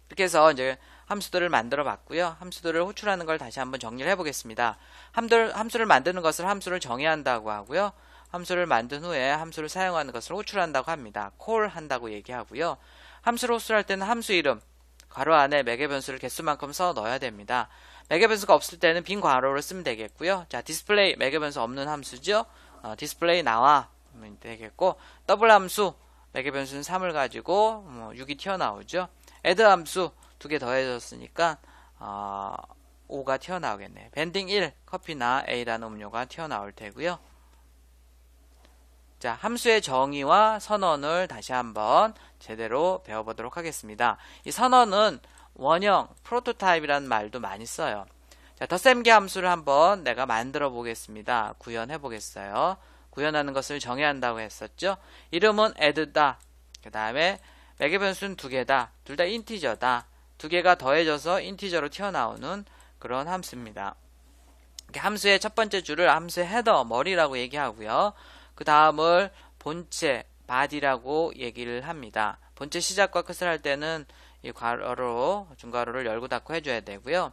이렇게 해서 이제 함수들을 만들어 봤고요. 함수들을 호출하는 걸 다시 한번 정리를 해보겠습니다. 함수를 만드는 것을 함수를 정의한다고 하고요. 함수를 만든 후에 함수를 사용하는 것을 호출한다고 합니다. call 한다고 얘기하고요. 함수를 호출할 때는 함수 이름, 괄호 안에 매개 변수를 개수만큼 써 넣어야 됩니다. 매개 변수가 없을 때는 빈 괄호를 쓰면 되겠고요. 자, 디스플레이 매개 변수 없는 함수죠. 디스플레이 나와 되겠고, 더블 함수 매개 변수는 3을 가지고 6이 튀어나오죠. add 함수 2개 더해졌으니까 5가 튀어나오겠네요. 밴딩 1 커피나 A라는 음료가 튀어나올 테고요. 자, 함수의 정의와 선언을 다시 한번 제대로 배워보도록 하겠습니다. 이 선언은 원형, 프로토타입이라는 말도 많이 써요. 자, 덧셈계 함수를 한번 내가 만들어 보겠습니다. 구현해 보겠어요. 구현하는 것을 정의한다고 했었죠. 이름은 add다. 그 다음에 매개 변수는 2개다. 둘 다 인티저다. 2개가 더해져서 인티저로 튀어나오는 그런 함수입니다. 함수의 첫 번째 줄을 함수의 헤더, 머리라고 얘기하고요. 그 다음을 본체, body라고 얘기를 합니다. 본체 시작과 끝을 할 때는 이 괄호로, 중괄호를 열고 닫고 해줘야 되고요.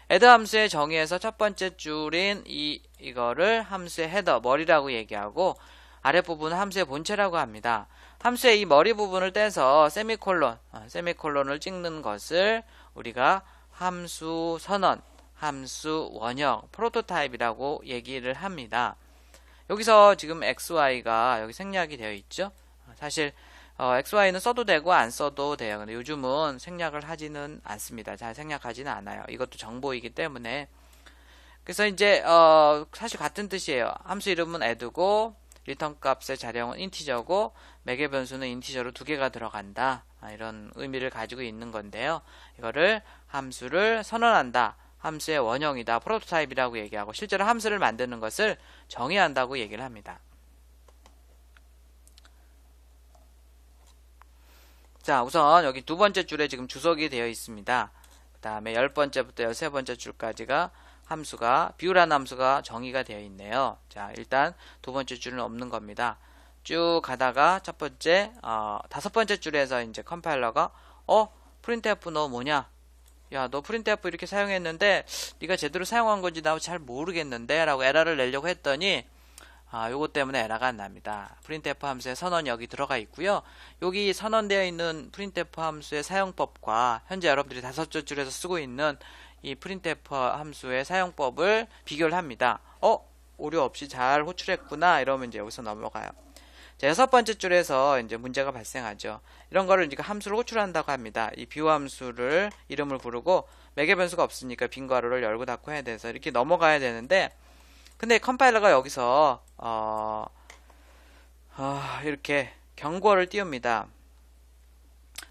add 함수의 정의에서 첫 번째 줄인 이거를 함수의 헤더, 머리라고 얘기하고, 아랫부분은 함수의 본체라고 합니다. 함수의 이 머리 부분을 떼서 세미콜론을 찍는 것을 우리가 함수 선언, 함수 원형, 프로토타입이라고 얘기를 합니다. 여기서 지금 XY가 여기 생략이 되어 있죠. 사실 XY는 써도 되고 안 써도 돼요. 근데 요즘은 생략을 하지는 않습니다. 잘 생략하지는 않아요. 이것도 정보이기 때문에. 그래서 이제 사실 같은 뜻이에요. 함수 이름은 add고 리턴 값의 자령은 인티저고 매개 변수는 인티저로 2개가 들어간다. 이런 의미를 가지고 있는 건데요. 이거를 함수를 선언한다. 함수의 원형이다. 프로토타입이라고 얘기하고 실제로 함수를 만드는 것을 정의한다고 얘기를 합니다. 자, 우선 여기 두 번째 줄에 지금 주석이 되어 있습니다. 그 다음에 10번째부터 13번째 줄까지가 함수가 비율한 함수가 정의가 되어 있네요. 자, 일단 두 번째 줄은 없는 겁니다. 쭉 가다가 첫 번째, 다섯 번째 줄에서 이제 컴파일러가 printf 너 뭐냐? 야, 너 printf 이렇게 사용했는데 네가 제대로 사용한 건지 나 잘 모르겠는데 라고 에러를 내려고 했더니 요거 때문에 에러가 안 납니다. printf 함수의 선언이 여기 들어가 있고요. 여기 선언되어 있는 printf 함수의 사용법과 현재 여러분들이 다섯 번째 줄에서 쓰고 있는 이 printf 함수의 사용법을 비교를 합니다. 오류 없이 잘 호출했구나 이러면 이제 여기서 넘어가요. 자, 여섯 번째 줄에서 이제 문제가 발생하죠. 이런 거를 이제 함수를 호출한다고 합니다. 이 view 함수를 이름을 부르고 매개 변수가 없으니까 빈 괄호를 열고 닫고 해야 돼서 이렇게 넘어가야 되는데, 근데 컴파일러가 여기서 이렇게 경고를 띄웁니다.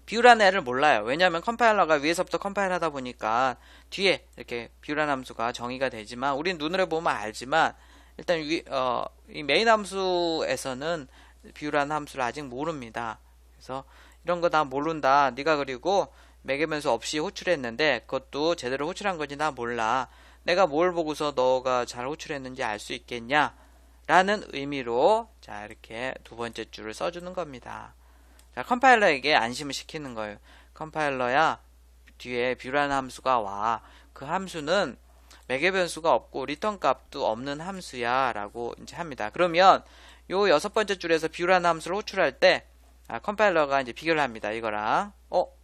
비율한 애를 몰라요. 왜냐하면 컴파일러가 위에서부터 컴파일하다 보니까 뒤에 이렇게 비율한 함수가 정의가 되지만 우린 눈으로 보면 알지만 일단 이 메인 함수에서는 비율한 함수를 아직 모릅니다. 그래서 이런 거 나 모른다. 네가 그리고 매개 변수 없이 호출했는데 그것도 제대로 호출한 건지 나 몰라. 내가 뭘 보고서 너가 잘 호출했는지 알 수 있겠냐? 라는 의미로 자, 이렇게 두 번째 줄을 써주는 겁니다. 자, 컴파일러에게 안심을 시키는 거예요. 컴파일러야, 뒤에 뷰라는 함수가 와. 그 함수는 매개 변수가 없고 리턴 값도 없는 함수야 라고 이제 합니다. 그러면 요 여섯 번째 줄에서 뷰라는 함수를 호출할 때 컴파일러가 이제 비교를 합니다. 이거랑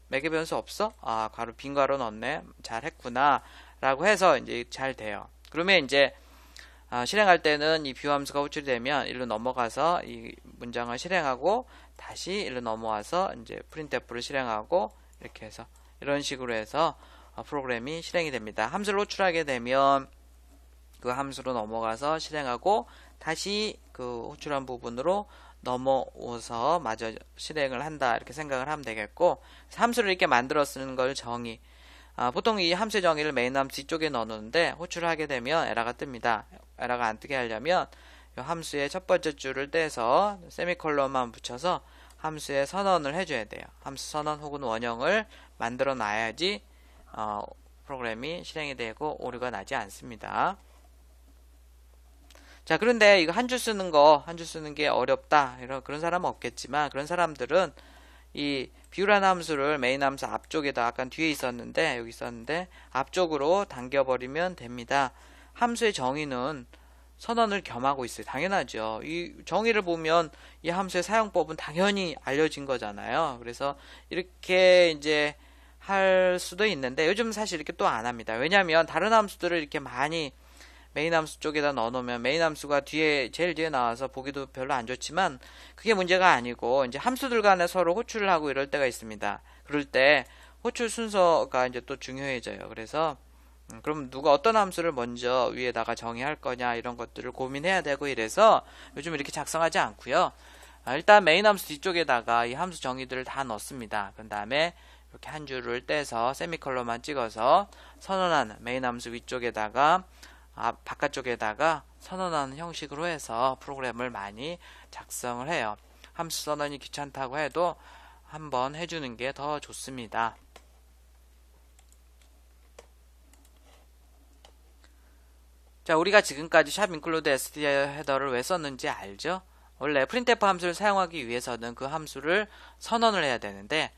매개 변수 없어? 괄호 빈 괄호 넣었네. 잘 했구나 라고 해서 이제 잘 돼요. 그러면 이제 실행할 때는 이 뷰 함수가 호출이 되면 일로 넘어가서 이 문장을 실행하고 다시 일로 넘어와서 이제 printf를 실행하고 이렇게 해서 이런 식으로 해서 프로그램이 실행이 됩니다. 함수를 호출하게 되면 그 함수로 넘어가서 실행하고 다시 그 호출한 부분으로 넘어오서 마저 실행을 한다 이렇게 생각을 하면 되겠고, 함수를 이렇게 만들어 쓰는 걸 정의. 보통 이 함수의 정의를 메인 함수 뒤쪽에 넣어놓는데 호출을 하게 되면 에러가 뜹니다. 에러가 안 뜨게 하려면 이 함수의 첫 번째 줄을 떼서 세미콜론만 붙여서 함수의 선언을 해줘야 돼요. 함수 선언 혹은 원형을 만들어 놔야지 프로그램이 실행이 되고 오류가 나지 않습니다. 자, 그런데 이거 한 줄 쓰는 거, 한 줄 쓰는 게 어렵다. 그런 사람은 없겠지만, 그런 사람들은 이 뷰라는 함수를 메인 함수 앞쪽에다 아까 뒤에 있었는데, 여기 있었는데, 앞쪽으로 당겨버리면 됩니다. 함수의 정의는 선언을 겸하고 있어요. 당연하죠. 이 정의를 보면 이 함수의 사용법은 당연히 알려진 거잖아요. 그래서 이렇게 이제 할 수도 있는데, 요즘 사실 이렇게 또 안 합니다. 왜냐하면 다른 함수들을 이렇게 많이 메인 함수 쪽에다 넣어놓으면 메인 함수가 제일 뒤에 나와서 보기도 별로 안 좋지만 그게 문제가 아니고 이제 함수들 간에 서로 호출을 하고 이럴 때가 있습니다. 그럴 때 호출 순서가 이제 또 중요해져요. 그래서 그럼 누가 어떤 함수를 먼저 위에다가 정의할 거냐 이런 것들을 고민해야 되고 이래서 요즘 이렇게 작성하지 않고요. 일단 메인 함수 뒤쪽에다가 이 함수 정의들을 다 넣습니다. 그 다음에 이렇게 한 줄을 떼서 세미컬론만 찍어서 선언하는 메인 함수 위쪽에다가 바깥쪽에다가 선언하는 형식으로 해서 프로그램을 많이 작성을 해요. 함수 선언이 귀찮다고 해도 한번 해주는 게 더 좋습니다. 자, 우리가 지금까지 샵 include std 헤더를 왜 썼는지 알죠? 원래 printf 함수를 사용하기 위해서는 그 함수를 선언을 해야 되는데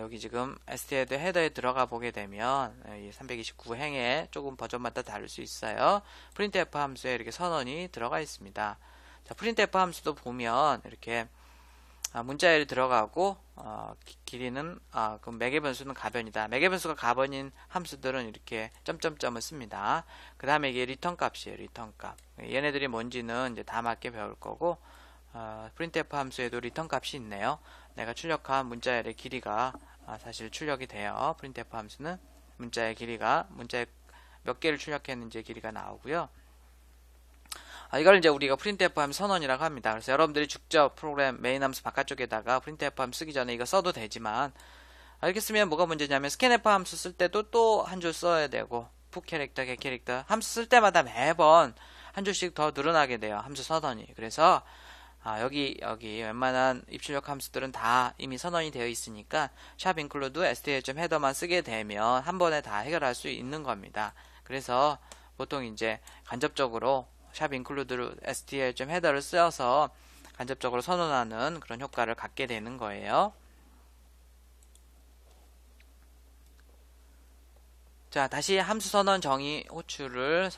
여기 지금 std 헤더에 들어가 보게 되면 329행에 조금 버전마다 다를 수 있어요. printf 함수에 이렇게 선언이 들어가 있습니다. 자, printf 함수도 보면 이렇게 문자열이 들어가고 길이는 그럼 매개 변수는 가변이다. 매개 변수가 가변인 함수들은 이렇게 점점점을 씁니다. 그 다음에 이게 리턴 값이에요. 리턴 값. 얘네들이 뭔지는 이제 다 맞게 배울 거고 printf 함수에도 리턴 값이 있네요. 내가 출력한 문자열의 길이가 사실 출력이 돼요. printf 함수는 문자의 길이가 문자에 몇 개를 출력했는지의 길이가 나오고요. 이걸 이제 우리가 printf 함수 선언이라고 합니다. 그래서 여러분들이 직접 프로그램 메인 함수 바깥쪽에다가 printf 함수 쓰기 전에 이거 써도 되지만 이렇게 쓰면 뭐가 문제냐면 scanf 함수 쓸 때도 또 한 줄 써야 되고 푸 캐릭터, 겟 캐릭터 함수 쓸 때마다 매번 한 줄씩 더 늘어나게 돼요. 함수 선언이. 그래서 여기 웬만한 입출력 함수들은 다 이미 선언이 되어 있으니까 샵 include std.header만 쓰게 되면 한 번에 다 해결할 수 있는 겁니다. 그래서 보통 이제 간접적으로 샵 include std.header를 써서 간접적으로 선언하는 그런 효과를 갖게 되는 거예요. 자, 다시 함수 선언 정의 호출을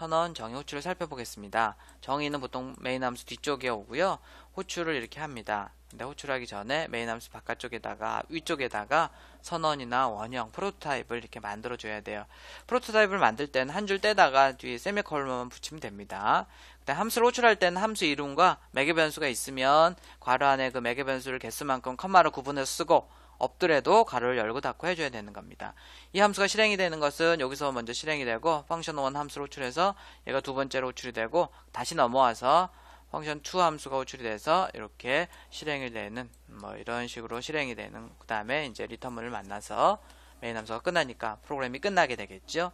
살펴보겠습니다. 정의는 보통 메인 함수 뒤쪽에 오고요. 호출을 이렇게 합니다. 근데 호출하기 전에 메인 함수 바깥쪽에다가 위쪽에다가 선언이나 원형, 프로토타입을 이렇게 만들어 줘야 돼요. 프로토타입을 만들 때는 한 줄 떼다가 뒤에 세미콜론만 붙이면 됩니다. 그다음 함수를 호출할 때는 함수 이름과 매개 변수가 있으면 괄호 안에 그 매개 변수를 개수만큼 컴마로 구분해서 쓰고 없더라도 가로를 열고 닫고 해줘야 되는 겁니다. 이 함수가 실행이 되는 것은 여기서 먼저 실행이 되고 펑션 1 함수를 호출해서 얘가 두 번째로 호출이 되고 다시 넘어와서 펑션 2 함수가 호출이 돼서 이렇게 실행이 되는 이런 식으로 실행이 되는 그 다음에 이제 리턴문을 만나서 메인 함수가 끝나니까 프로그램이 끝나게 되겠죠.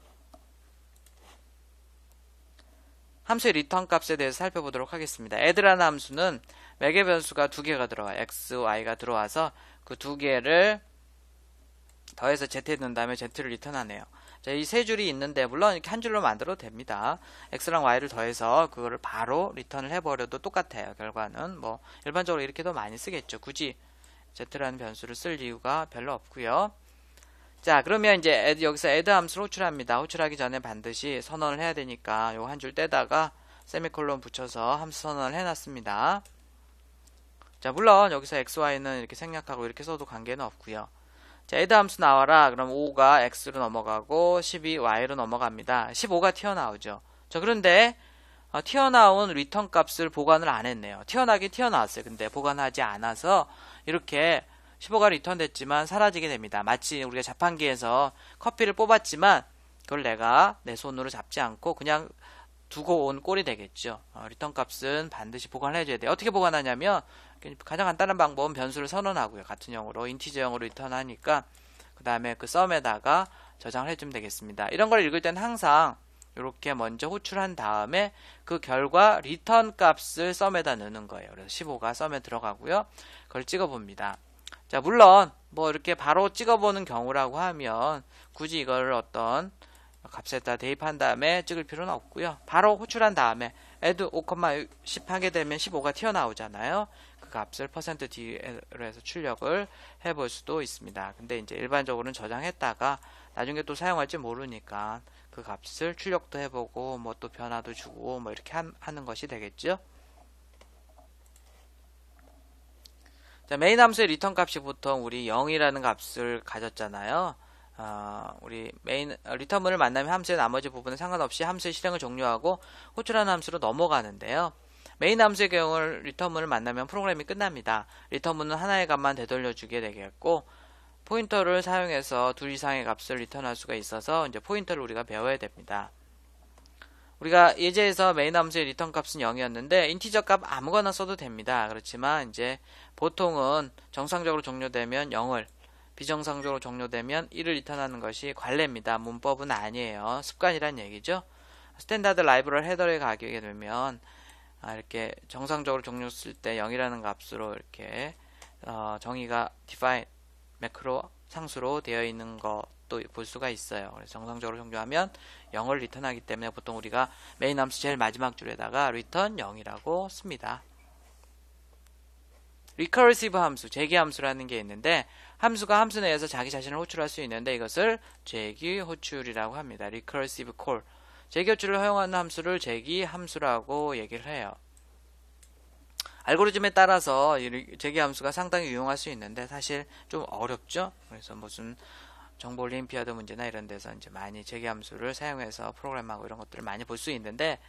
함수의 리턴 값에 대해서 살펴보도록 하겠습니다. add라는 함수는 매개 변수가 두 개가 들어와요. x, y가 들어와서 그 두 개를 더해서 z에 넣은 다음에 z를 리턴하네요. 자, 이 세 줄이 있는데 물론 이렇게 한 줄로 만들어도 됩니다. x랑 y를 더해서 그거를 바로 리턴을 해버려도 똑같아요. 결과는 일반적으로 이렇게도 많이 쓰겠죠. 굳이 z라는 변수를 쓸 이유가 별로 없고요. 자, 그러면 이제 여기서 add 함수를 호출합니다. 호출하기 전에 반드시 선언을 해야 되니까 요 한 줄 떼다가 세미콜론 붙여서 함수 선언을 해놨습니다. 자, 물론 여기서 xy는 이렇게 생략하고 이렇게 써도 관계는 없고요. 자, add 함수 나와라. 그럼 5가 x로 넘어가고 10이 y로 넘어갑니다. 15가 튀어나오죠. 자, 그런데 튀어나온 리턴 값을 보관을 안 했네요. 튀어나긴 튀어나왔어요. 근데 보관하지 않아서 이렇게 15가 리턴됐지만 사라지게 됩니다. 마치 우리가 자판기에서 커피를 뽑았지만 그걸 내가 내 손으로 잡지 않고 그냥 두고 온 꼴이 되겠죠. 리턴 값은 반드시 보관을 해줘야 돼요. 어떻게 보관하냐면 가장 간단한 방법은 변수를 선언하고요. 같은 형으로 인티저형으로 리턴하니까 그 다음에 그 썸에다가 저장을 해주면 되겠습니다. 이런 걸 읽을 때는 항상 이렇게 먼저 호출한 다음에 그 결과 리턴 값을 썸에다 넣는 거예요. 그래서 15가 썸에 들어가고요. 그걸 찍어봅니다. 자, 물론 이렇게 바로 찍어보는 경우라고 하면 굳이 이거를 어떤 값에다 대입한 다음에 찍을 필요는 없고요. 바로 호출한 다음에 add 5,10 하게 되면 15가 튀어나오잖아요. 그 값을 %d로 해서 출력을 해볼 수도 있습니다. 근데 이제 일반적으로는 저장했다가 나중에 또 사용할지 모르니까 그 값을 출력도 해보고 뭐 또 변화도 주고 뭐 이렇게 하는 것이 되겠죠. 자, 메인 함수의 리턴 값이 보통 우리 0이라는 값을 가졌잖아요. 우리 메인 리턴문을 만나면 함수의 나머지 부분은 상관없이 함수의 실행을 종료하고 호출하는 함수로 넘어가는데요. 메인 함수의 경우를 리턴문을 만나면 프로그램이 끝납니다. 리턴문은 하나의 값만 되돌려주게 되겠고 포인터를 사용해서 둘 이상의 값을 리턴할 수가 있어서 이제 포인터를 우리가 배워야 됩니다. 우리가 예제에서 메인 함수의 리턴 값은 0이었는데 인티저 값 아무거나 써도 됩니다. 그렇지만 이제 보통은 정상적으로 종료되면 0을, 비정상적으로 종료되면 1을 리턴하는 것이 관례입니다. 문법은 아니에요. 습관이란 얘기죠. 스탠다드 라이브러리 헤더에 가게 되면 이렇게 정상적으로 종료 쓸 때 0이라는 값으로 이렇게 정의가 define 매크로 상수로 되어 있는 것도 볼 수가 있어요. 그래서 정상적으로 종료하면 0을 리턴하기 때문에 보통 우리가 메인 함수 제일 마지막 줄에다가 return 0이라고 씁니다. recursive 함수, 재기 함수라는 게 있는데 함수가 함수 내에서 자기 자신을 호출할 수 있는데 이것을 재기 호출이라고 합니다. recursive call. 재기 호출을 허용하는 함수를 재기 함수라고 얘기를 해요. 알고리즘에 따라서 재기 함수가 상당히 유용할 수 있는데 사실 좀 어렵죠. 그래서 무슨 정보 올림피아드 문제나 이런 데서 이제 많이 재기 함수를 사용해서 프로그램하고 이런 것들을 많이 볼 수 있는데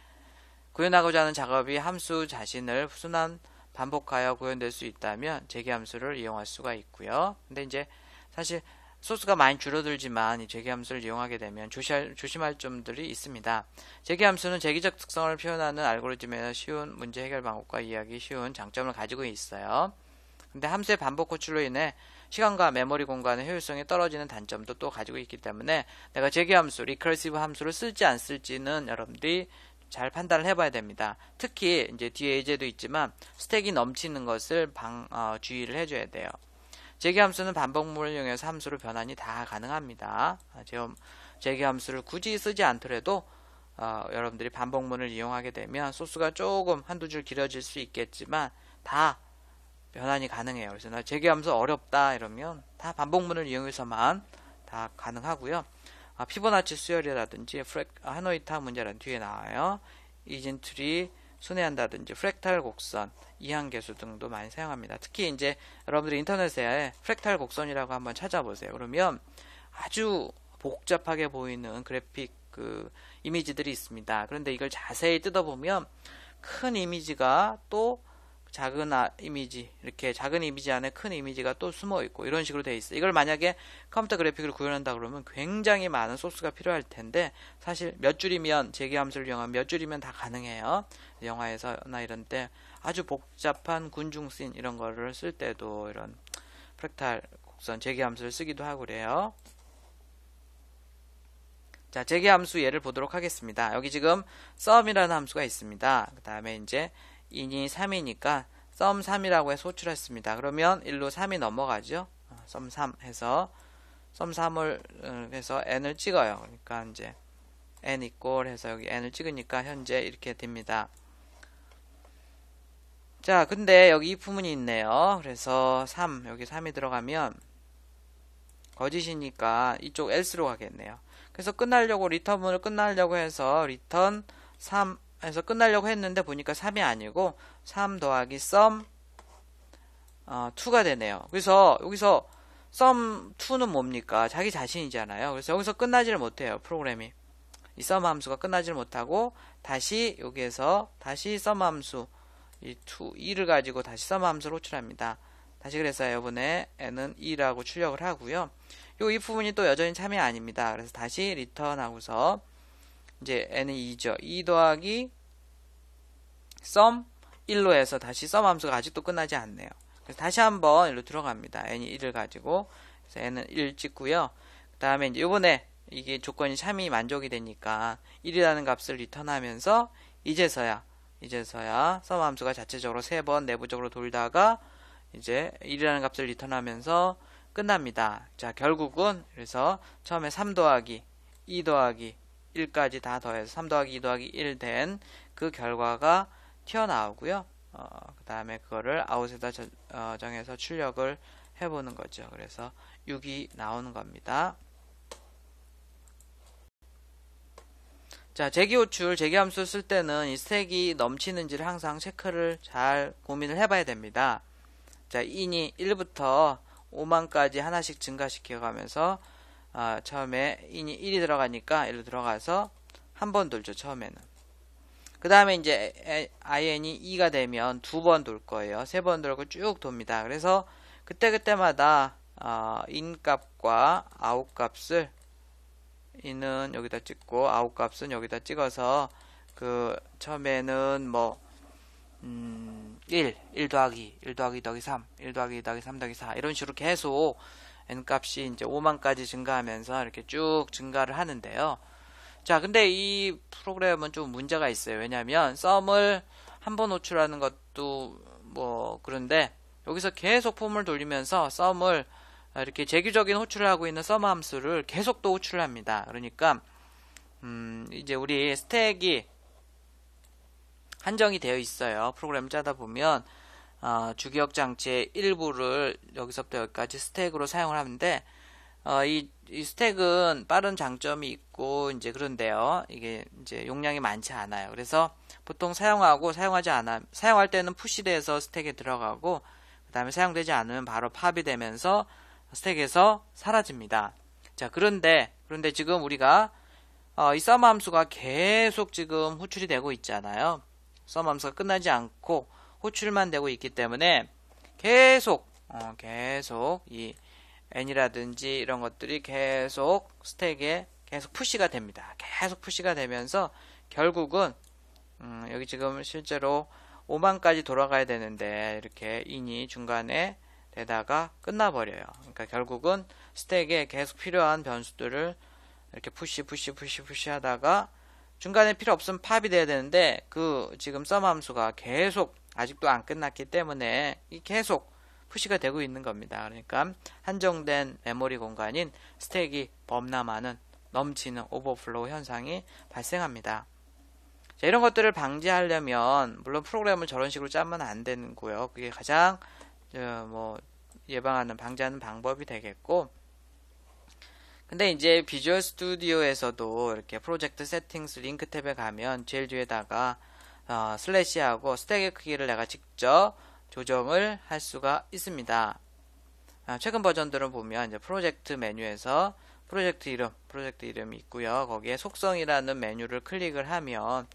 구현하고자 하는 작업이 함수 자신을 순환 반복하여 구현될 수 있다면 재기 함수를 이용할 수가 있고요. 근데 이제 사실 소스가 많이 줄어들지만 이 재기 함수를 이용하게 되면 조심할 점들이 있습니다. 재기 함수는 재기적 특성을 표현하는 알고리즘에서 쉬운 문제 해결 방법과 이해하기 쉬운 장점을 가지고 있어요. 근데 함수의 반복 호출로 인해 시간과 메모리 공간의 효율성이 떨어지는 단점도 또 가지고 있기 때문에 내가 재기 함수, 리커시브 함수를 쓸지 안 쓸지는 여러분들이 잘 판단을 해봐야 됩니다. 특히 이제 뒤에 예제도 있지만 스택이 넘치는 것을 주의를 해줘야 돼요. 재기 함수는 반복문을 이용해서 함수로 변환이 다 가능합니다. 재기 함수를 굳이 쓰지 않더라도 여러분들이 반복문을 이용하게 되면 소스가 조금 한두 줄 길어질 수 있겠지만 다 변환이 가능해요. 그래서 나 재기 함수 어렵다 이러면 다 반복문을 이용해서만 다 가능하고요. 피보나치 수열이라든지 하노이타 문제라는 뒤에 나와요. 이진트리 순회한다든지 프랙탈 곡선, 이항계수 등도 많이 사용합니다. 특히 이제 여러분들이 인터넷에 프랙탈 곡선이라고 한번 찾아보세요. 그러면 아주 복잡하게 보이는 그래픽 이미지들이 있습니다. 그런데 이걸 자세히 뜯어보면 큰 이미지가 또 작은 이미지, 이렇게 작은 이미지 안에 큰 이미지가 또 숨어 있고 이런 식으로 되어 있어요. 이걸 만약에 컴퓨터 그래픽을 구현한다 그러면 굉장히 많은 소스가 필요할 텐데 사실 몇 줄이면 재기 함수를 이용하면 몇 줄이면 다 가능해요. 영화에서나 이런 때 아주 복잡한 군중씬 이런 거를 쓸 때도 이런 프랙탈 곡선 재기 함수를 쓰기도 하고 그래요. 자, 재기 함수 예를 보도록 하겠습니다. 여기 지금 sum이라는 함수가 있습니다. 그 다음에 이제 in이 3이니까 sum3이라고 해서 호출했습니다. 그러면 1로 3이 넘어가죠. sum3 해서 sum3을 해서 n을 찍어요. 그러니까 이제 n equal 해서 여기 n을 찍으니까 현재 이렇게 됩니다. 자, 근데 여기 이 부분이 있네요. 그래서 3, 여기 3이 들어가면 거짓이니까 이쪽 else로 가겠네요. 그래서 끝나려고 리턴문을 끝나려고 해서 return 3 해서 끝나려고 했는데 보니까 3이 아니고 3 더하기 sum 2가 되네요. 그래서 여기서 sum 2는 뭡니까? 자기 자신이잖아요. 그래서 여기서 끝나지를 못해요. 프로그램이. 이 sum 함수가 끝나지를 못하고 다시 여기에서 다시 sum 함수 이 2를 가지고 다시 sum 함수를 호출합니다. 다시 그래서 이번에 n은 2라고 출력을 하고요. 이 부분이 또 여전히 참이 아닙니다. 그래서 다시 return 하고서 이제 n은 2죠. 2 더하기 sum 1로 해서 다시 sum 함수가 아직도 끝나지 않네요. 그래서 다시 한번 일로 들어갑니다. n이 1을 가지고 그래서 n은 1 찍고요. 그 다음에 이제 이번에 이게 조건이 참이 만족이 되니까 1이라는 값을 리턴하면서 이제서야 sum 함수가 자체적으로 3번 내부적으로 돌다가 이제 1이라는 값을 리턴하면서 끝납니다. 자, 결국은 그래서 처음에 3 더하기 2 더하기 1까지 다 더해서 3 더하기 2 더하기 1 된 그 결과가 튀어나오고요. 그 다음에 그거를 아웃에다 정해서 출력을 해보는 거죠. 그래서 6이 나오는 겁니다. 자, 재기호출, 재기함수 쓸 때는 이 스택이 넘치는지를 항상 체크를 잘 고민을 해봐야 됩니다. 자, 인이 1부터 5만까지 하나씩 증가시켜 가면서 처음에 인이 1이 들어가니까 1로 들어가서 한 번 돌죠, 처음에는. 그 다음에 이제 in이 2가 되면 2번 돌 거예요. 3번 돌고 쭉 돕니다. 그래서 그때그때마다 인 값과 아웃 값을 인은 여기다 찍고 아웃 값은 여기다 찍어서 그 처음에는 뭐 1 더하기 1 더하기 2 더하기 3 1 더하기 2 더하기 3 더하기 4 이런 식으로 계속 n 값이 이제 5만까지 증가하면서 이렇게 쭉 증가를 하는데요. 자, 근데 이 프로그램은 좀 문제가 있어요. 왜냐하면 썸을 한 번 호출하는 것도 뭐 그런데 여기서 계속 폼을 돌리면서 썸을 이렇게 재규적인 호출을 하고 있는 썸 함수를 계속 또 호출을 합니다. 그러니까 이제 우리 스택이 한정이 되어 있어요. 프로그램을 짜다 보면 주기억 장치의 일부를 여기서부터 여기까지 스택으로 사용을 하는데 이 스택은 빠른 장점이 있고 이제 그런데요. 이게 이제 용량이 많지 않아요. 그래서 보통 사용할 때는 푸시돼서 스택에 들어가고 그 다음에 사용되지 않으면 바로 팝이 되면서 스택에서 사라집니다. 자, 그런데 지금 우리가 이 썸 함수가 계속 지금 호출이 되고 있잖아요. 썸 함수가 끝나지 않고 호출만 되고 있기 때문에 계속 이 n이라든지 이런 것들이 계속 스택에 계속 푸시가 됩니다. 계속 푸시가 되면서 결국은 여기 지금 실제로 5만까지 돌아가야 되는데 이렇게 인이 중간에 되다가 끝나버려요. 그러니까 결국은 스택에 계속 필요한 변수들을 이렇게 푸시 하다가 중간에 필요 없으면 팝이 돼야 되는데 그 지금 썸 함수가 계속 아직도 안 끝났기 때문에 계속 푸시가 되고 있는 겁니다. 그러니까 한정된 메모리 공간인 스택이 범람하는 넘치는 오버플로우 현상이 발생합니다. 자, 이런 것들을 방지하려면 물론 프로그램을 저런 식으로 짜면 안 되고요. 그게 가장 방지하는 방법이 되겠고, 근데 이제 비주얼 스튜디오에서도 이렇게 프로젝트 세팅스 링크 탭에 가면 제일 뒤에다가 슬래시하고 스택의 크기를 내가 직접 조정을 할 수가 있습니다. 최근 버전들은 보면 이제 프로젝트 메뉴에서 프로젝트 이름이 있고요. 거기에 속성이라는 메뉴를 클릭을 하면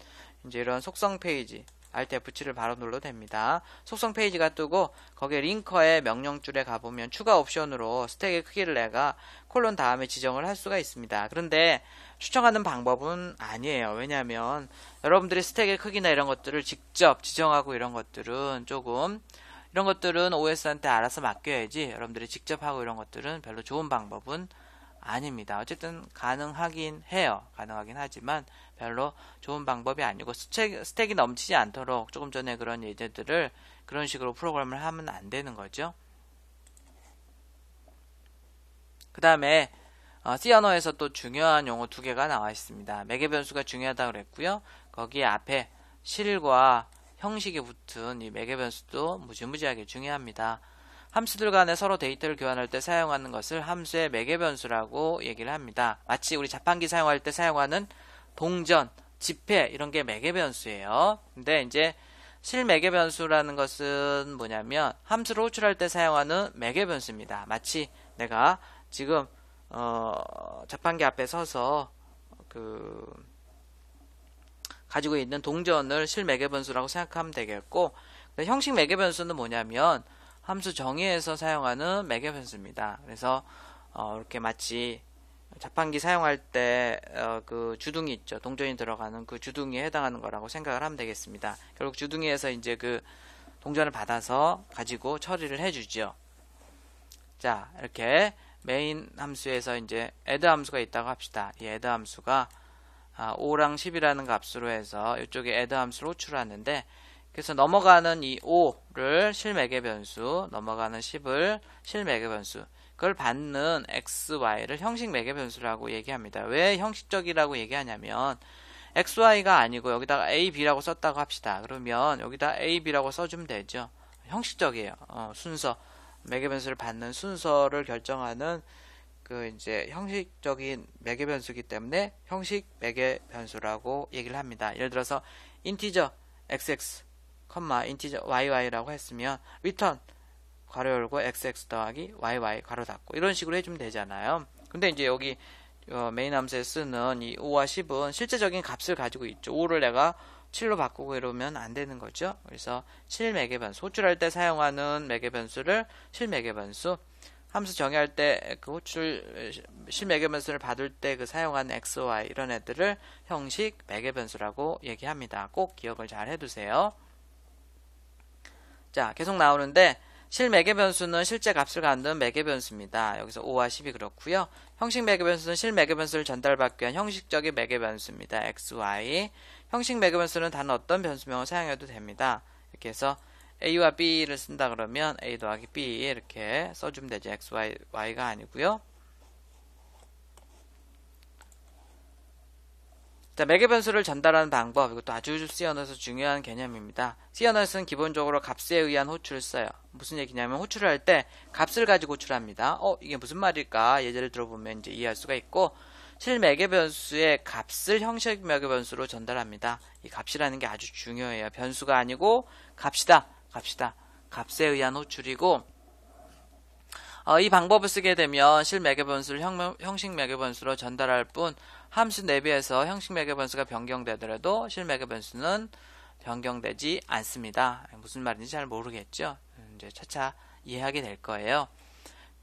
이제 이런 속성 페이지 Alt F7을 바로 눌러도 됩니다. 속성 페이지가 뜨고 거기에 링커의 명령줄에 가보면 추가 옵션으로 스택의 크기를 내가 콜론 다음에 지정을 할 수가 있습니다. 그런데 추천하는 방법은 아니에요. 왜냐하면 여러분들이 스택의 크기나 이런 것들을 직접 지정하고 이런 것들은 OS한테 알아서 맡겨야지 여러분들이 직접 하고 이런 것들은 별로 좋은 방법은 아닙니다. 어쨌든 가능하긴 해요. 가능하긴 하지만 별로 좋은 방법이 아니고 스택이 넘치지 않도록 조금 전에 그런 예제들을 그런 식으로 프로그램을 하면 안 되는 거죠. 그 다음에 C 언어에서 또 중요한 용어 두 개가 나와 있습니다. 매개 변수가 중요하다고 그랬고요. 거기에 앞에 실과 형식이 붙은 이 매개 변수도 무지무지하게 중요합니다. 함수들 간에 서로 데이터를 교환할 때 사용하는 것을 함수의 매개 변수라고 얘기를 합니다. 마치 우리 자판기 사용할 때 사용하는 동전, 지폐 이런 게 매개 변수예요. 근데 이제 실매개 변수라는 것은 뭐냐면 함수를 호출할 때 사용하는 매개 변수입니다. 마치 내가 지금 자판기 앞에 서서 가지고 있는 동전을 실매개 변수라고 생각하면 되겠고, 형식 매개 변수는 뭐냐면 함수 정의에서 사용하는 매개 변수입니다. 그래서 이렇게 마치 자판기 사용할 때 그 주둥이 있죠. 동전이 들어가는 그 주둥이에 해당하는 거라고 생각을 하면 되겠습니다. 결국 주둥이에서 이제 그 동전을 받아서 가지고 처리를 해주죠. 자, 이렇게 메인 함수에서 이제 add 함수가 있다고 합시다. 이 add 함수가 5랑 10이라는 값으로 해서 이쪽에 add 함수를 호출하는데, 그래서 넘어가는 이 5를 실매개 변수, 넘어가는 10을 실매개 변수, 그걸 받는 x, y를 형식 매개 변수라고 얘기합니다. 왜 형식적이라고 얘기하냐면 xy가 아니고 여기다가 a, b라고 썼다고 합시다. 그러면 여기다 a, b라고 써주면 되죠. 형식적이에요. 순서, 매개 변수를 받는 순서를 결정하는 그 이제 형식적인 매개 변수이기 때문에 형식 매개 변수라고 얘기를 합니다. 예를 들어서 인티저 xx, 인티저yy라고 했으면 return 괄호 열고 xx 더하기 yy 괄호 닫고 이런 식으로 해주면 되잖아요. 근데 이제 여기 메인 함수에 쓰는 이 5와 10은 실제적인 값을 가지고 있죠. 5를 내가 7로 바꾸고 이러면 안 되는 거죠. 그래서 실매개변수, 호출할 때 사용하는 매개변수를 실매개변수, 함수 정의할 때 그 호출 실매개변수를 받을 때 그 사용하는 x, y 이런 애들을 형식 매개변수라고 얘기합니다. 꼭 기억을 잘 해두세요. 자, 계속 나오는데 실매개변수는 실제 값을 갖는 매개변수입니다. 여기서 5와 10이 그렇고요. 형식 매개변수는 실매개변수를 전달받기 위한 형식적인 매개변수입니다. x, y. 형식 매개변수는 단 어떤 변수명을 사용해도 됩니다. 이렇게 해서 a와 b를 쓴다 그러면 a 더하기 b 이렇게 써주면 되죠. x, y가 아니고요. 자, 매개변수를 전달하는 방법, 이것도 아주 C 언어에서 중요한 개념입니다. C 언어에서는 기본적으로 값에 의한 호출을 써요. 무슨 얘기냐면 호출을 할 때 값을 가지고 호출합니다. 이게 무슨 말일까? 예제를 들어보면 이제 이해할 수가 있고, 실매개변수의 값을 형식 매개변수로 전달합니다. 이 값이라는 게 아주 중요해요. 변수가 아니고 값이다. 값에 의한 호출이고, 이 방법을 쓰게 되면 실매개변수를 형식 매개변수로 전달할 뿐 함수 내부에서 형식 매개변수가 변경되더라도 실매개변수는 변경되지 않습니다. 무슨 말인지 잘 모르겠죠? 이제 차차 이해하게 될 거예요.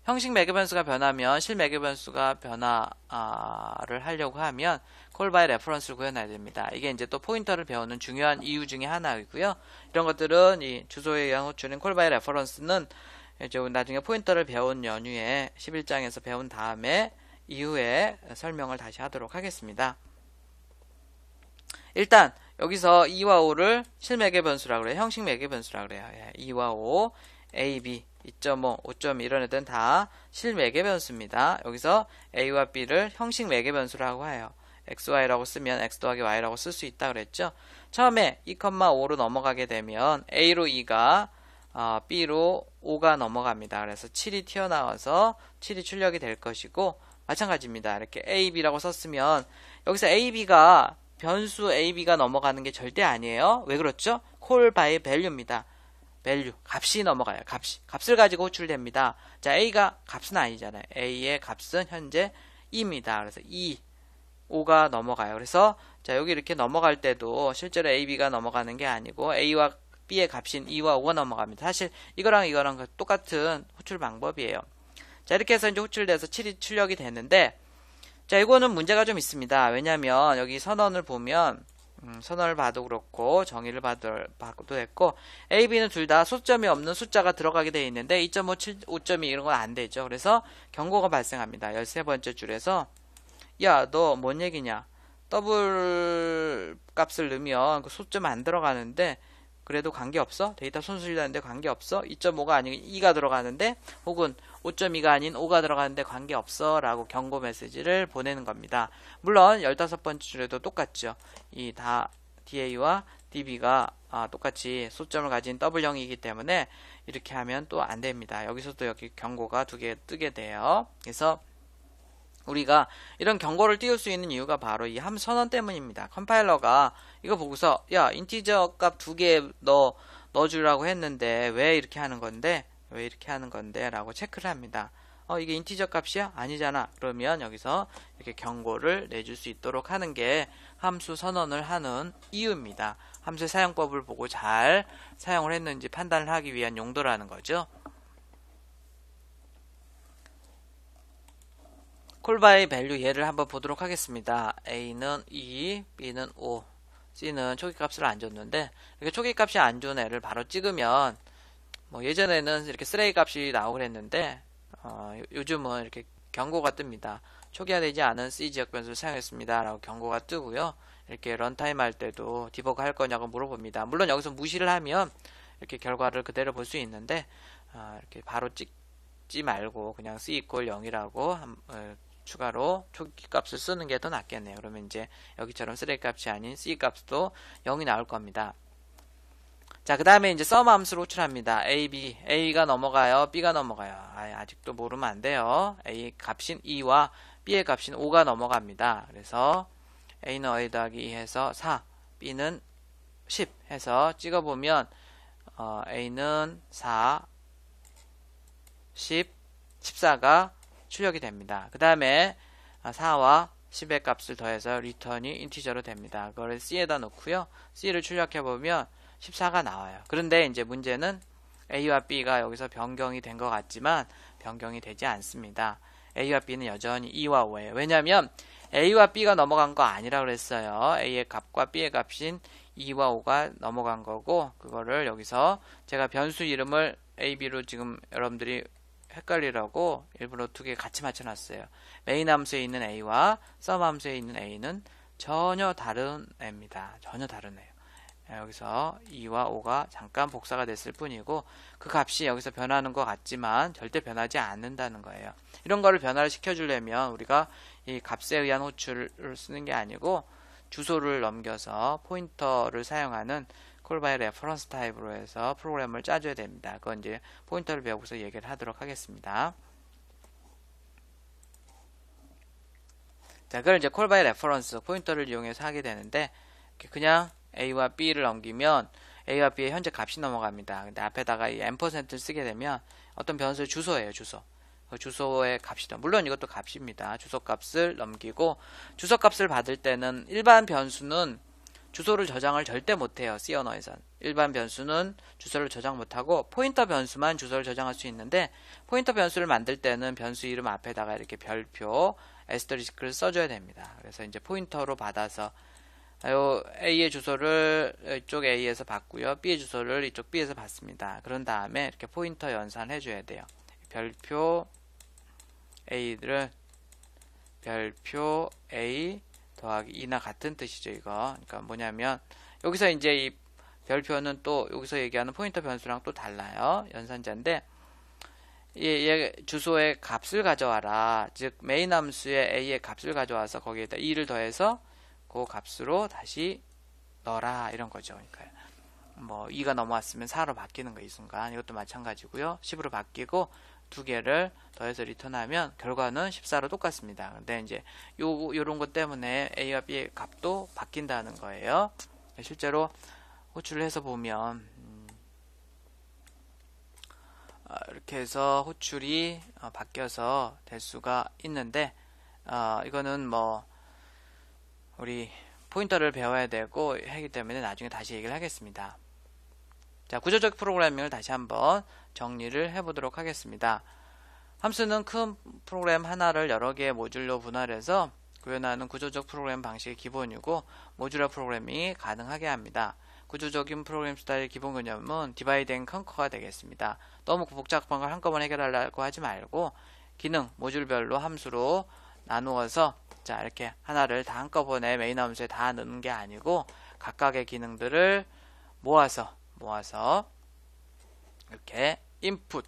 형식 매개변수가 변하면 실매개변수가 변화를 하려고 하면 call by reference를 구현해야 됩니다. 이게 이제 또 포인터를 배우는 중요한 이유 중에 하나이고요. 이런 것들은 이 주소에 의한 호출인 call by reference는 이제 나중에 포인터를 배운 연휴에 11장에서 배운 다음에 이후에 설명을 다시 하도록 하겠습니다. 일단 여기서 2와 5를 실매개변수라고 그래요. 형식 매개변수라고 그래요. 2와 5, a, b, 2.5, 5.2 이런 애들은 다 실매개변수입니다. 여기서 a와 b를 형식 매개변수라고 해요. x, y라고 쓰면 x 더하기 y라고 쓸 수 있다 그랬죠. 처음에 2,5로 넘어가게 되면 a로 2가 b로 5가 넘어갑니다. 그래서 7이 튀어나와서 7이 출력이 될 것이고, 마찬가지입니다. 이렇게 a, b라고 썼으면 여기서 a, b가 변수 a, b가 넘어가는 게 절대 아니에요. 왜 그렇죠? call by value입니다. value, 값이 넘어가요. 값을 가지고 호출됩니다. 자, a가 값은 아니잖아요. a의 값은 현재 2입니다. 그래서 2, 5가 넘어가요. 그래서 자, 여기 이렇게 넘어갈 때도 실제로 a, b가 넘어가는 게 아니고 a와 b의 값인 2와 5가 넘어갑니다. 사실 이거랑 똑같은 호출 방법이에요. 자, 이렇게 해서 이제 호출돼서 7이 출력이 되는데, 자, 이거는 문제가 좀 있습니다. 왜냐면 여기 선언을 보면 선언을 봐도 그렇고 정의를 봐도 됐고, A, B는 둘 다 소점이 없는 숫자가 들어가게 되어 있는데 2.5, 5.2 이런 건 안 되죠. 그래서 경고가 발생합니다. 13번째 줄에서 야, 너 뭔 얘기냐? 더블 값을 넣으면 그 소점 안 들어가는데 그래도 관계없어? 데이터 손실되는데 관계없어? 2.5가 아니고 2가 들어가는데, 혹은 5.2가 아닌 5가 들어가는데 관계없어 라고 경고 메시지를 보내는 겁니다. 물론 15번째 줄에도 똑같죠. 이 다 DA와 DB가 똑같이 소점을 가진 더블형이기 때문에 이렇게 하면 또 안 됩니다. 여기서도 여기 경고가 두 개 뜨게 돼요. 그래서 우리가 이런 경고를 띄울 수 있는 이유가 바로 이 함수 선언 때문입니다. 컴파일러가 이거 보고서 야, 인티저 값 2개 넣어주라고 했는데 왜 이렇게 하는 건데 라고 체크를 합니다. 이게 인티저 값이야? 아니잖아. 그러면 여기서 이렇게 경고를 내줄 수 있도록 하는 게 함수 선언을 하는 이유입니다. 함수의 사용법을 보고 잘 사용을 했는지 판단을 하기 위한 용도라는 거죠. call by value 예를 한번 보도록 하겠습니다. A는 2, B는 5, C는 초기값을 안 줬는데, 이렇게 초기값이 안 준 애를 바로 찍으면, 뭐 예전에는 이렇게 쓰레기 값이 나오고 그랬는데, 요즘은 이렇게 경고가 뜹니다. 초기화되지 않은 C 지역 변수를 사용했습니다 라고 경고가 뜨고요. 이렇게 런타임 할 때도 디버그 할 거냐고 물어봅니다. 물론 여기서 무시를 하면 이렇게 결과를 그대로 볼 수 있는데, 이렇게 바로 찍지 말고 그냥 C equal 0이라고 추가로 초기 값을 쓰는 게 더 낫겠네요. 그러면 이제 여기처럼 쓰레기 값이 아닌 C 값도 0이 나올 겁니다. 자, 그 다음에 이제 sum 함수를 호출합니다. A, B, A가 넘어가요, B가 넘어가요. 아직도 모르면 안 돼요. A 값인 2와 B의 값인 5가 넘어갑니다. 그래서 A는 A 더하기 2 해서 4, B는 10 해서 찍어보면 A는 4, 10, 14가 출력이 됩니다. 그 다음에 4와 10의 값을 더해서 리턴이 인티저로 됩니다. 그걸 C에다 놓고요. C를 출력해보면 14가 나와요. 그런데 이제 문제는 A와 B가 여기서 변경이 된 것 같지만 변경이 되지 않습니다. A와 B는 여전히 2와 5예요. 왜냐하면 A와 B가 넘어간 거 아니라 그랬어요. A의 값과 B의 값인 2와 5가 넘어간 거고, 그거를 여기서 제가 변수 이름을 A, B로 지금 여러분들이 헷갈리라고 일부러 두 개 같이 맞춰놨어요. 메인 함수에 있는 A와 sum 함수에 있는 A는 전혀 다른 애입니다. 전혀 다른 애예요. 여기서 2와 5가 잠깐 복사가 됐을 뿐이고, 그 값이 여기서 변하는 것 같지만 절대 변하지 않는다는 거예요. 이런 거를 변화를 시켜주려면 우리가 이 값에 의한 호출을 쓰는 게 아니고 주소를 넘겨서 포인터를 사용하는 call by reference 타입으로 해서 프로그램을 짜줘야 됩니다. 그건 이제 포인터를 배우고서 얘기를 하도록 하겠습니다. 자, 그걸 이제 call by reference 포인터를 이용해서 하게 되는데, 그냥 A와 B를 넘기면 A와 B의 현재 값이 넘어갑니다. 근데 앞에다가 이 %를 쓰게 되면 어떤 변수의 주소예요, 주소. 그 주소의 값이다. 물론 이것도 값입니다. 주소 값을 넘기고, 주소 값을 받을 때는 일반 변수는 주소를 저장을 절대 못해요. C 언어에선. 일반 변수는 주소를 저장 못하고 포인터 변수만 주소를 저장할 수 있는데, 포인터 변수를 만들 때는 변수 이름 앞에다가 이렇게 별표 에스터리스크를 써줘야 됩니다. 그래서 이제 포인터로 받아서 A의 주소를 이쪽 A에서 받고요. B의 주소를 이쪽 B에서 받습니다. 그런 다음에 이렇게 포인터 연산해 줘야 돼요. 별표 A를 별표 A 더하기 2나 같은 뜻이죠, 이거. 그러니까 뭐냐면 여기서 이제 이 별표는 또 여기서 얘기하는 포인터 변수랑 또 달라요. 연산자인데 얘 주소의 값을 가져와라. 즉 메인 함수의 A의 값을 가져와서 거기에다 2를 더해서 그 값으로 다시 넣어라, 이런 거죠. 그러니까 뭐 2가 넘어왔으면 4로 바뀌는 거, 이 순간. 이것도 마찬가지고요. 10으로 바뀌고 두 개를 더해서 리턴하면 결과는 14로 똑같습니다. 근데 이제 요런 것 때문에 A와 B의 값도 바뀐다는 거예요. 실제로 호출을 해서 보면 이렇게 해서 호출이 바뀌어서 될 수가 있는데, 이거는 뭐 우리 포인터를 배워야 되고 하기 때문에 나중에 다시 얘기를 하겠습니다. 자, 구조적 프로그래밍을 다시 한번 정리를 해보도록 하겠습니다. 함수는 큰 프로그램 하나를 여러 개의 모듈로 분할해서 구현하는 구조적 프로그램 방식의 기본이고, 모듈러 프로그래밍이 가능하게 합니다. 구조적인 프로그램 스타일의 기본 개념은 디바이드 앤 컨커가 되겠습니다. 너무 복잡한 걸 한꺼번에 해결하려고 하지 말고 기능, 모듈별로 함수로 나누어서, 자, 이렇게 하나를 다 한꺼번에 메인 함수에 다 넣는 게 아니고 각각의 기능들을 모아서 이렇게 인풋,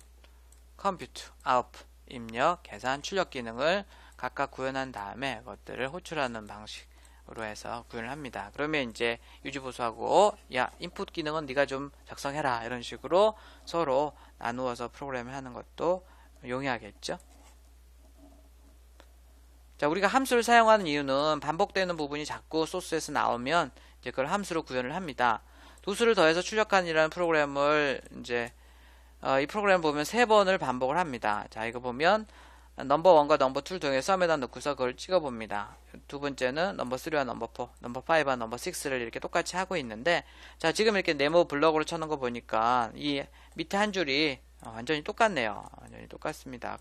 컴퓨트, 아웃풋, 입력, 계산, 출력 기능을 각각 구현한 다음에 그것들을 호출하는 방식으로 해서 구현을 합니다. 그러면 이제 유지보수하고, 야, 인풋 기능은 네가 좀 작성해라, 이런 식으로 서로 나누어서 프로그램을 하는 것도 용이하겠죠. 자, 우리가 함수를 사용하는 이유는 반복되는 부분이 자꾸 소스에서 나오면 이제 그걸 함수로 구현을 합니다. 도수를 더해서 출력하는 프로그램을 이제 이 프로그램 보면 3번을 반복을 합니다. 자, 이거 보면 넘버 1과 넘버 2를 통해 썸에다 넣고서 그걸 찍어봅니다. 두 번째는 넘버 3와 넘버 4, 넘버 5와 넘버 6를 이렇게 똑같이 하고 있는데, 자, 지금 이렇게 네모 블럭으로 쳐놓은 거 보니까 이 밑에 한 줄이 완전히 똑같네요. 완전히 똑같습니다.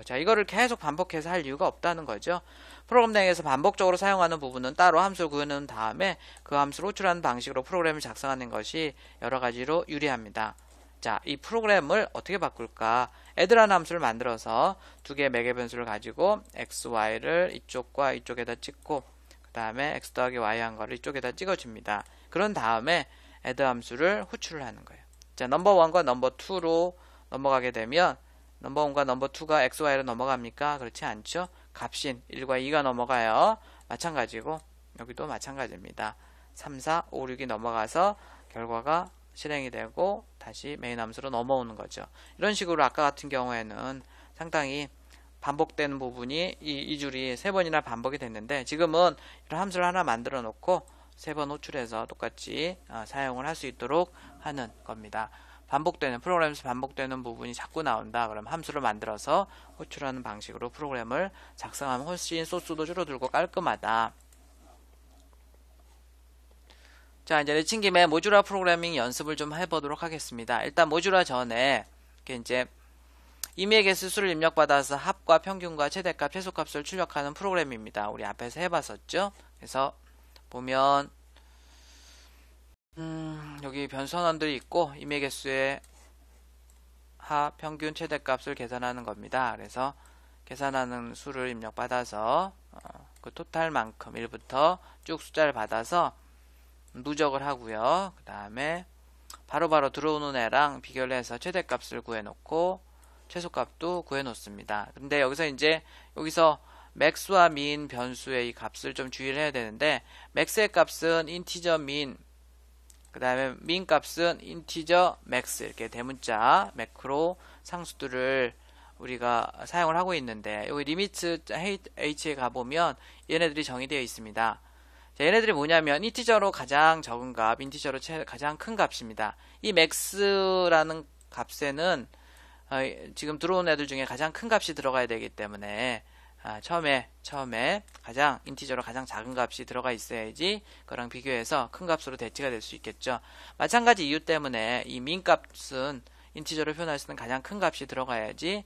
자, 이거를 계속 반복해서 할 이유가 없다는 거죠. 프로그램 내에서 반복적으로 사용하는 부분은 따로 함수를 구현한 다음에 그 함수를 호출하는 방식으로 프로그램을 작성하는 것이 여러 가지로 유리합니다. 자, 이 프로그램을 어떻게 바꿀까? add라는 함수를 만들어서 두 개의 매개 변수를 가지고 x, y를 이쪽과 이쪽에다 찍고, 그 다음에 x 더하기 y 한 거를 이쪽에다 찍어줍니다. 그런 다음에 add 함수를 호출을 하는 거예요. 자, 넘버 1과 넘버 2로 넘어가게 되면 넘버 1과 넘버 2가 x, y로 넘어갑니까? 그렇지 않죠? 값인 1과 2가 넘어가요. 마찬가지고 여기도 마찬가지입니다. 3, 4, 5, 6이 넘어가서 결과가 실행이 되고 다시 메인 함수로 넘어오는 거죠. 이런 식으로 아까 같은 경우에는 상당히 반복되는 부분이 이 줄이 3번이나 반복이 됐는데, 지금은 이런 함수를 하나 만들어 놓고 3번 호출해서 똑같이 사용을 할 수 있도록 하는 겁니다. 반복되는 프로그램에서 반복되는 부분이 자꾸 나온다. 그럼 함수를 만들어서 호출하는 방식으로 프로그램을 작성하면 훨씬 소스도 줄어들고 깔끔하다. 자, 이제 내친 김에 모듈화 프로그래밍 연습을 좀 해보도록 하겠습니다. 일단 모듈화 전에 이제 임의의 개수 수를 입력받아서 합과 평균과 최대값, 최소값을 출력하는 프로그램입니다. 우리 앞에서 해봤었죠. 그래서 보면 여기 변수선언들이 있고 임의의 개수의 합, 평균, 최대값을 계산하는 겁니다. 그래서 계산하는 수를 입력받아서 그 토탈만큼 1부터 쭉 숫자를 받아서 누적을 하고요. 그 다음에 바로바로 들어오는 애랑 비교를 해서 최대값을 구해놓고 최소값도 구해놓습니다. 근데 여기서 맥스와 민 변수의 이 값을 좀 주의를 해야 되는데, 맥스의 값은 인티저 민, 그 다음에 민 값은 인티저 맥스, 이렇게 대문자 매크로 상수들을 우리가 사용을 하고 있는데, 여기 리미트 h에 가보면 얘네들이 정의되어 있습니다. 자, 얘네들이 뭐냐면 인티저로 가장 적은 값, 인티저로 가장 큰 값입니다. 이 맥스라는 값에는 지금 들어온 애들 중에 가장 큰 값이 들어가야 되기 때문에 처음에 가장 인티저로 가장 작은 값이 들어가 있어야지 그랑 비교해서 큰 값으로 대치가 될 수 있겠죠. 마찬가지 이유 때문에 이 민 값은 인티저로 표현할 수 있는 가장 큰 값이 들어가야지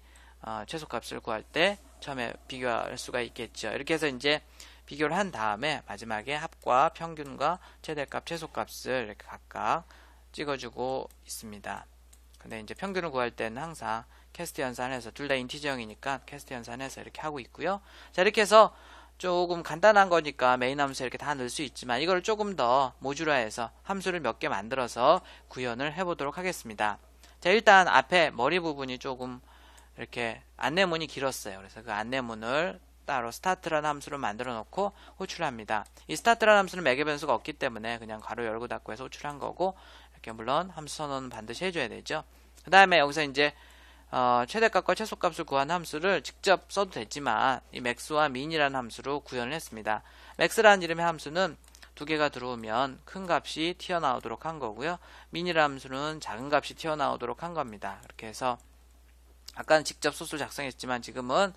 최소값을 구할 때 처음에 비교할 수가 있겠죠. 이렇게 해서 이제 비교를 한 다음에 마지막에 합과 평균과 최대값, 최소값을 이렇게 각각 찍어주고 있습니다. 근데 이제 평균을 구할 때는 항상 캐스트 연산해서, 둘 다 인티저형이니까 캐스트 연산해서 이렇게 하고 있고요. 자, 이렇게 해서 조금 간단한 거니까 메인 함수에 이렇게 다 넣을 수 있지만, 이걸 조금 더 모듈화해서 함수를 몇 개 만들어서 구현을 해보도록 하겠습니다. 자, 일단 앞에 머리 부분이 조금 이렇게 안내문이 길었어요. 그래서 그 안내문을 따로 스타트라는 함수를 만들어 놓고 호출합니다. 이 스타트라는 함수는 매개 변수가 없기 때문에 그냥 괄호 열고 닫고 해서 호출한 거고, 이렇게 물론 함수 선언은 반드시 해줘야 되죠. 그 다음에 여기서 이제 최대값과 최소값을 구한 함수를 직접 써도 되지만 이 max와 min이라는 함수로 구현을 했습니다. max라는 이름의 함수는 두 개가 들어오면 큰 값이 튀어나오도록 한 거고요. min이라는 함수는 작은 값이 튀어나오도록 한 겁니다. 이렇게 해서 아까는 직접 소스를 작성했지만 지금은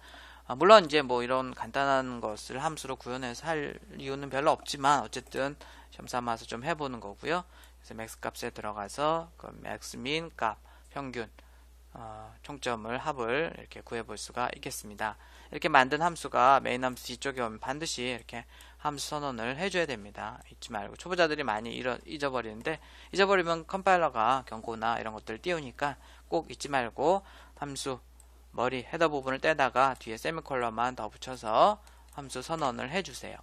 물론 이제 뭐 이런 간단한 것을 함수로 구현해서 할 이유는 별로 없지만 어쨌든 시험 삼아서 좀 해보는 거고요. 그래서 max 값에 들어가서 그 max min 값, 평균, 총점을, 합을 이렇게 구해볼 수가 있겠습니다. 이렇게 만든 함수가 메인 함수 뒤쪽에 오면 반드시 이렇게 함수 선언을 해줘야 됩니다. 잊지 말고, 초보자들이 많이 잊어버리는데, 잊어버리면 컴파일러가 경고나 이런 것들을 띄우니까 꼭 잊지 말고 함수 머리 헤더 부분을 떼다가 뒤에 세미콜론만 더 붙여서 함수 선언을 해주세요.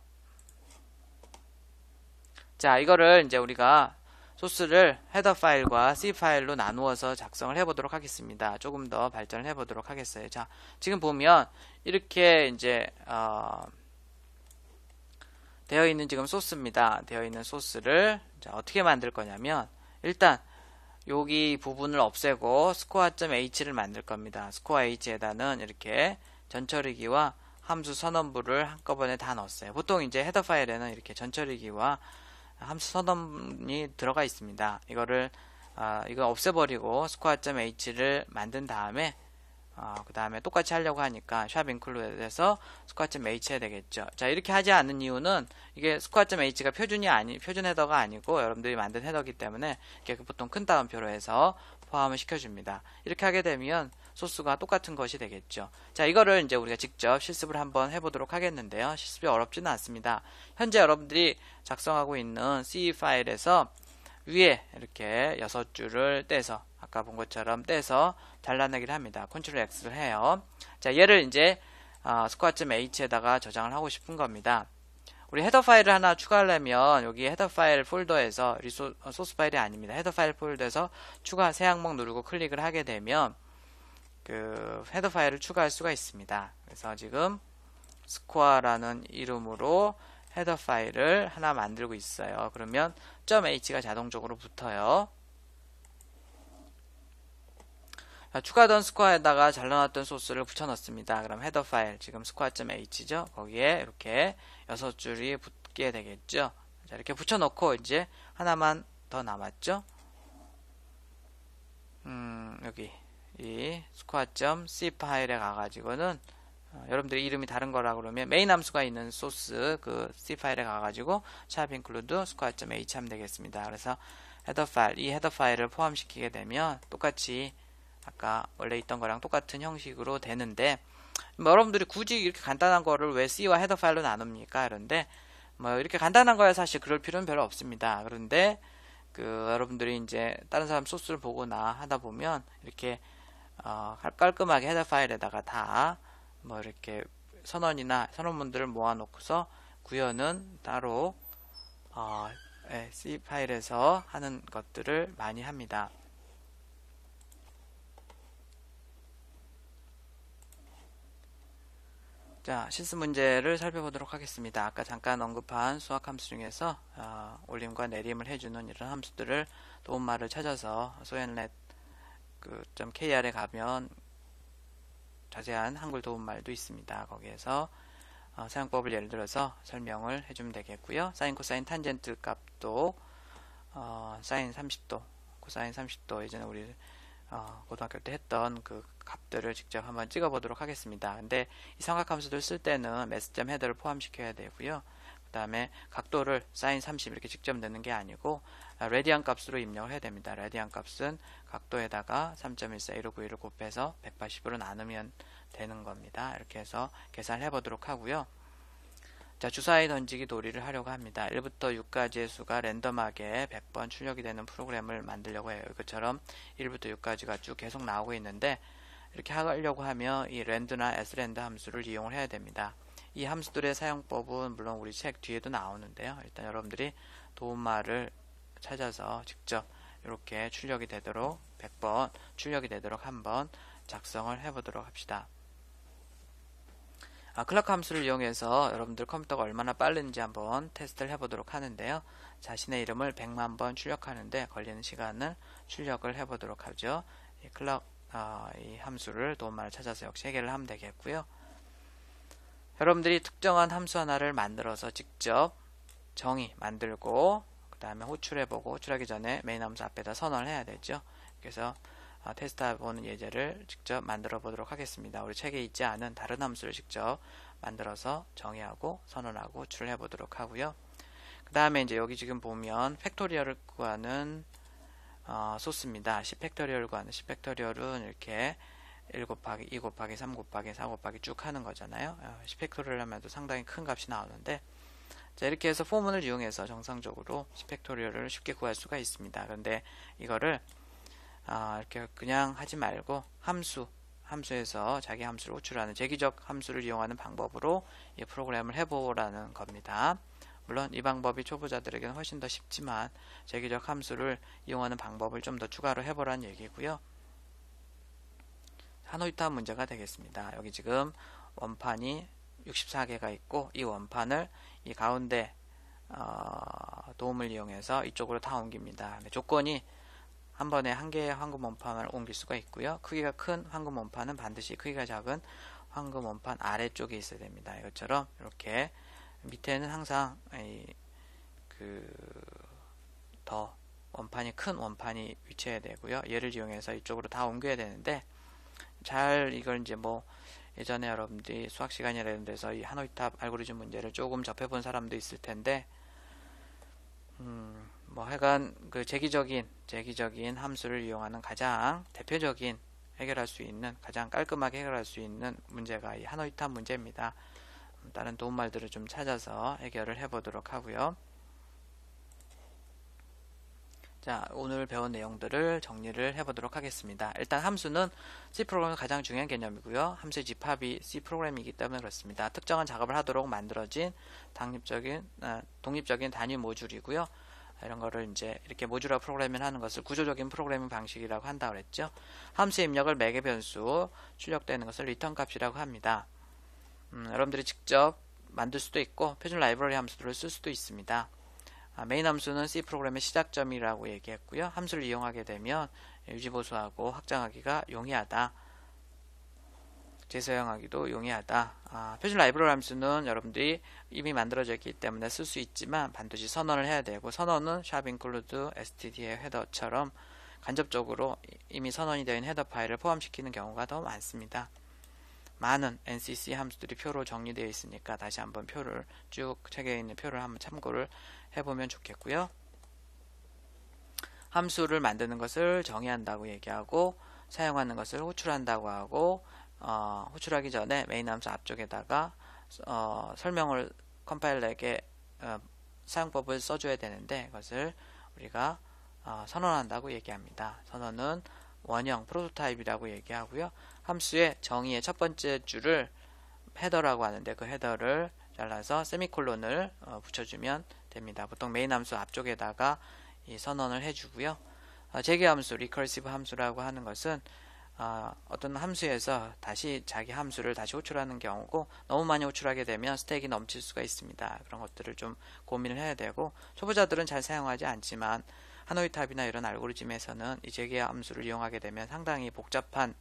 자, 이거를 이제 우리가 소스를 헤더 파일과 C 파일로 나누어서 작성을 해보도록 하겠습니다. 조금 더 발전을 해보도록 하겠어요. 자, 지금 보면 이렇게 이제 되어 있는 지금 소스입니다. 되어 있는 소스를 자, 어떻게 만들 거냐면, 일단 여기 부분을 없애고 score.h를 만들 겁니다. score.h에다는 이렇게 전처리기와 함수 선언부를 한꺼번에 다 넣었어요. 보통 이제 헤더 파일에는 이렇게 전처리기와 함수 선언이 들어가 있습니다. 이거 없애버리고 score.h를 만든 다음에 그 다음에 똑같이 하려고 하니까 샵 include에서 score.h 해야 되겠죠. 자, 이렇게 하지 않는 이유는 이게 score.h가 표준 헤더가 아니고 여러분들이 만든 헤더기 때문에 이렇게 보통 큰 따옴표로 해서 포함을 시켜줍니다. 이렇게 하게 되면 소스가 똑같은 것이 되겠죠. 자, 이거를 이제 우리가 직접 실습을 한번 해보도록 하겠는데요. 실습이 어렵지는 않습니다. 현재 여러분들이 작성하고 있는 C 파일에서 위에 이렇게 6줄을 떼서, 아까 본 것처럼 떼서 잘라내기를 합니다. 컨트롤 X를 해요. 자, 얘를 이제 score.h에다가 저장을 하고 싶은 겁니다. 우리 헤더 파일을 하나 추가하려면 여기 헤더 파일 폴더에서, 소스 파일이 아닙니다. 헤더 파일 폴더에서 추가 새 항목 누르고 클릭을 하게 되면 그 헤더 파일을 추가할 수가 있습니다. 그래서 지금 square라는 이름으로 헤더 파일을 하나 만들고 있어요. 그러면 .h가 자동적으로 붙어요. 추가된 스코어에다가 잘라놨던 소스를 붙여넣습니다. 그럼 헤더 파일, 지금 square.h죠. 거기에 이렇게 6줄이 붙게 되겠죠. 자, 이렇게 붙여넣고 이제 하나만 더 남았죠. 여기 이 square.c 파일에 가가지고는 여러분들이 이름이 다른 거라 그러면 메인 함수가 있는 소스 그 C 파일에 가가지고 sharp include square.h 하면 되겠습니다. 그래서 헤더 파일, 이 헤더 파일을 포함시키게 되면 똑같이 아까 원래 있던 거랑 똑같은 형식으로 되는데, 뭐 여러분들이 굳이 이렇게 간단한 거를 왜 C와 헤더 파일로 나눕니까? 그런데 뭐 이렇게 간단한 거야 사실 그럴 필요는 별로 없습니다. 그런데 여러분들이 이제 다른 사람 소스를 보거나 하다 보면 이렇게 깔끔하게 헤더 파일에다가 다 뭐 이렇게 선언문들을 모아놓고서 구현은 따로 C 파일에서 하는 것들을 많이 합니다. 자, 실습 문제를 살펴보도록 하겠습니다. 아까 잠깐 언급한 수학 함수 중에서 올림과 내림을 해주는 이런 함수들을 도움말을 찾아서 소엔렛 .kr에 가면 자세한 한글 도움말도 있습니다. 거기에서 사용법을 예를 들어서 설명을 해주면 되겠고요. 사인, 코사인, 탄젠트 값도 사인 30도, 코사인 30도 예전에 우리 고등학교 때 했던 그 값들을 직접 한번 찍어 보도록 하겠습니다. 근데 이 삼각함수들 쓸 때는 매스점 헤더를 포함시켜야 되고요. 그 다음에 각도를 사인 30 이렇게 직접 넣는 게 아니고 레디안 값으로 입력을 해야 됩니다. 레디안 값은 각도에다가 3.141591을 곱해서 180으로 나누면 되는 겁니다. 이렇게 해서 계산을 해보도록 하고요. 자, 주사위 던지기 놀이를 하려고 합니다. 1부터 6까지의 수가 랜덤하게 100번 출력이 되는 프로그램을 만들려고 해요. 이것처럼 1부터 6까지가 쭉 계속 나오고 있는데, 이렇게 하려고 하면 이 랜드나 srand 함수를 이용을 해야 됩니다. 이 함수들의 사용법은 물론 우리 책 뒤에도 나오는데요. 일단 여러분들이 도움말을 찾아서 직접 이렇게 출력이 되도록 100번 출력이 되도록 한번 작성을 해보도록 합시다. 클럭 함수를 이용해서 여러분들 컴퓨터가 얼마나 빠른지 한번 테스트를 해보도록 하는데요. 자신의 이름을 100만 번 출력하는데 걸리는 시간을 출력을 해보도록 하죠. 이 클럭 이 함수를 도움말을 찾아서 역시 해결을 하면 되겠고요. 여러분들이 특정한 함수 하나를 만들어서 직접 정의 만들고 그 다음에 호출해보고, 호출하기 전에 메인 함수 앞에다 선언을 해야 되죠. 그래서 테스트해보는 예제를 직접 만들어 보도록 하겠습니다. 우리 책에 있지 않은 다른 함수를 직접 만들어서 정의하고 선언하고 호출을 해보도록 하고요. 그 다음에 이제 여기 지금 보면 팩토리얼을 구하는 소스입니다. 10팩토리얼을 구하는 10팩토리얼은 이렇게 1 곱하기 2 곱하기 3 곱하기 4 곱하기 쭉 하는 거잖아요. 10팩토리얼 하면 상당히 큰 값이 나오는데, 자, 이렇게 해서 포문을 이용해서 정상적으로 10팩토리얼을 쉽게 구할 수가 있습니다. 그런데 이거를 이렇게 그냥 하지 말고 함수에서 자기 함수를 호출하는 재기적 함수를 이용하는 방법으로 이 프로그램을 해보라는 겁니다. 물론 이 방법이 초보자들에게는 훨씬 더 쉽지만 재기적 함수를 이용하는 방법을 좀 더 추가로 해보라는 얘기고요. 하노이탑 문제가 되겠습니다. 여기 지금 원판이 64개가 있고, 이 원판을 이 가운데 도움을 이용해서 이쪽으로 다 옮깁니다. 조건이 한 번에 한 개의 황금 원판을 옮길 수가 있고요. 크기가 큰 황금 원판은 반드시 크기가 작은 황금 원판 아래쪽에 있어야 됩니다. 이것처럼 이렇게 밑에는 항상 더 원판이 큰 원판이 위치해야 되고요. 얘를 이용해서 이쪽으로 다 옮겨야 되는데, 잘 이걸 이제 뭐 예전에 여러분들이 수학 시간이라는 데서 이 하노이탑 알고리즘 문제를 조금 접해본 사람도 있을 텐데, 뭐 하여간 그 재기적인 함수를 이용하는 가장 대표적인 해결할 수 있는, 가장 깔끔하게 해결할 수 있는 문제가 이 하노이탑 문제입니다. 다른 도움말들을 좀 찾아서 해결을 해보도록 하고요. 자, 오늘 배운 내용들을 정리를 해보도록 하겠습니다. 일단 함수는 C 프로그램의 가장 중요한 개념이고요. 함수의 집합이 C 프로그램이기 때문에 그렇습니다. 특정한 작업을 하도록 만들어진 독립적인 단위 모듈이고요. 이런 거를 이제 이렇게 모듈화 프로그래밍을 하는 것을 구조적인 프로그래밍 방식이라고 한다고 그랬죠. 함수의 입력을 매개 변수 출력되는 것을 리턴 값이라고 합니다. 여러분들이 직접 만들 수도 있고 표준 라이브러리 함수들을 쓸 수도 있습니다. 메인 함수는 C 프로그램의 시작점이라고 얘기했고요. 함수를 이용하게 되면 유지보수하고 확장하기가 용이하다. 재사용하기도 용이하다. 표준 라이브러리 함수는 여러분들이 이미 만들어져 있기 때문에 쓸 수 있지만 반드시 선언을 해야 되고, 선언은 include std의 헤더처럼 간접적으로 이미 선언이 되어 있는 헤더 파일을 포함시키는 경우가 더 많습니다. 많은 NCC 함수들이 표로 정리되어 있으니까 다시 한번 표를 쭉 책에 있는 표를 한번 참고를 해보면 좋겠고요. 함수를 만드는 것을 정의한다고 얘기하고, 사용하는 것을 호출한다고 하고, 호출하기 전에 메인 함수 앞쪽에다가 설명을 컴파일러에게 사용법을 써줘야 되는데, 그것을 우리가 선언한다고 얘기합니다. 선언은 원형 프로토타입이라고 얘기하고요. 함수의 정의의 첫 번째 줄을 헤더라고 하는데, 그 헤더를 잘라서 세미콜론을 붙여주면 됩니다. 보통 메인 함수 앞쪽에다가 이 선언을 해주고요. 재개 함수, 리커시브 함수라고 하는 것은 어떤 함수에서 다시 자기 함수를 다시 호출하는 경우고, 너무 많이 호출하게 되면 스택이 넘칠 수가 있습니다. 그런 것들을 좀 고민을 해야 되고, 초보자들은 잘 사용하지 않지만 하노이 탑이나 이런 알고리즘에서는 이 재개 함수를 이용하게 되면 상당히 복잡한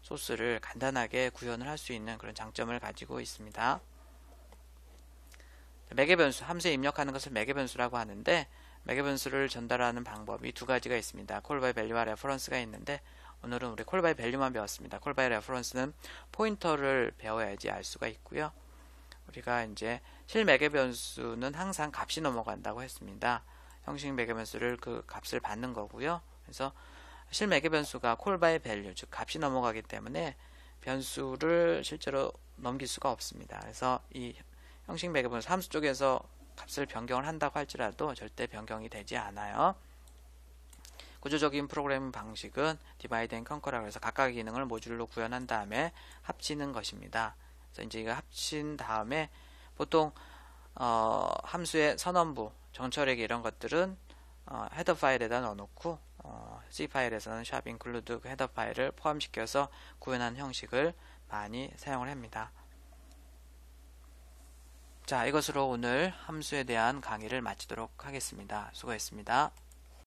소스를 간단하게 구현을 할 수 있는 그런 장점을 가지고 있습니다. 매개 변수, 함수에 입력하는 것을 매개 변수라고 하는데, 매개 변수를 전달하는 방법이 두 가지가 있습니다. 콜 바이 밸류와 레퍼런스가 있는데, 오늘은 우리 콜 바이 밸류만 배웠습니다. 콜 바이 레퍼런스는 포인터를 배워야지 알 수가 있고요. 우리가 이제 실 매개 변수는 항상 값이 넘어간다고 했습니다. 형식 매개 변수를 그 값을 받는 거고요. 그래서 실 매개 변수가 콜 바이 밸류, 즉 값이 넘어가기 때문에 변수를 실제로 넘길 수가 없습니다. 그래서 이 형식 매개 변수 함수 쪽에서 값을 변경을 한다고 할지라도 절대 변경이 되지 않아요. 구조적인 프로그래밍 방식은 디바이드 앤 컨커라고 해서 각각의 기능을 모듈로 구현한 다음에 합치는 것입니다. 그래서 이제 이거 합친 다음에 보통 함수의 선언부, 정철액 이런 것들은 헤더 파일에다 넣어놓고 C 파일에서는 include 그 헤더 파일을 포함시켜서 구현한 형식을 많이 사용을 합니다. 자, 이것으로 오늘 함수에 대한 강의를 마치도록 하겠습니다. 수고했습니다.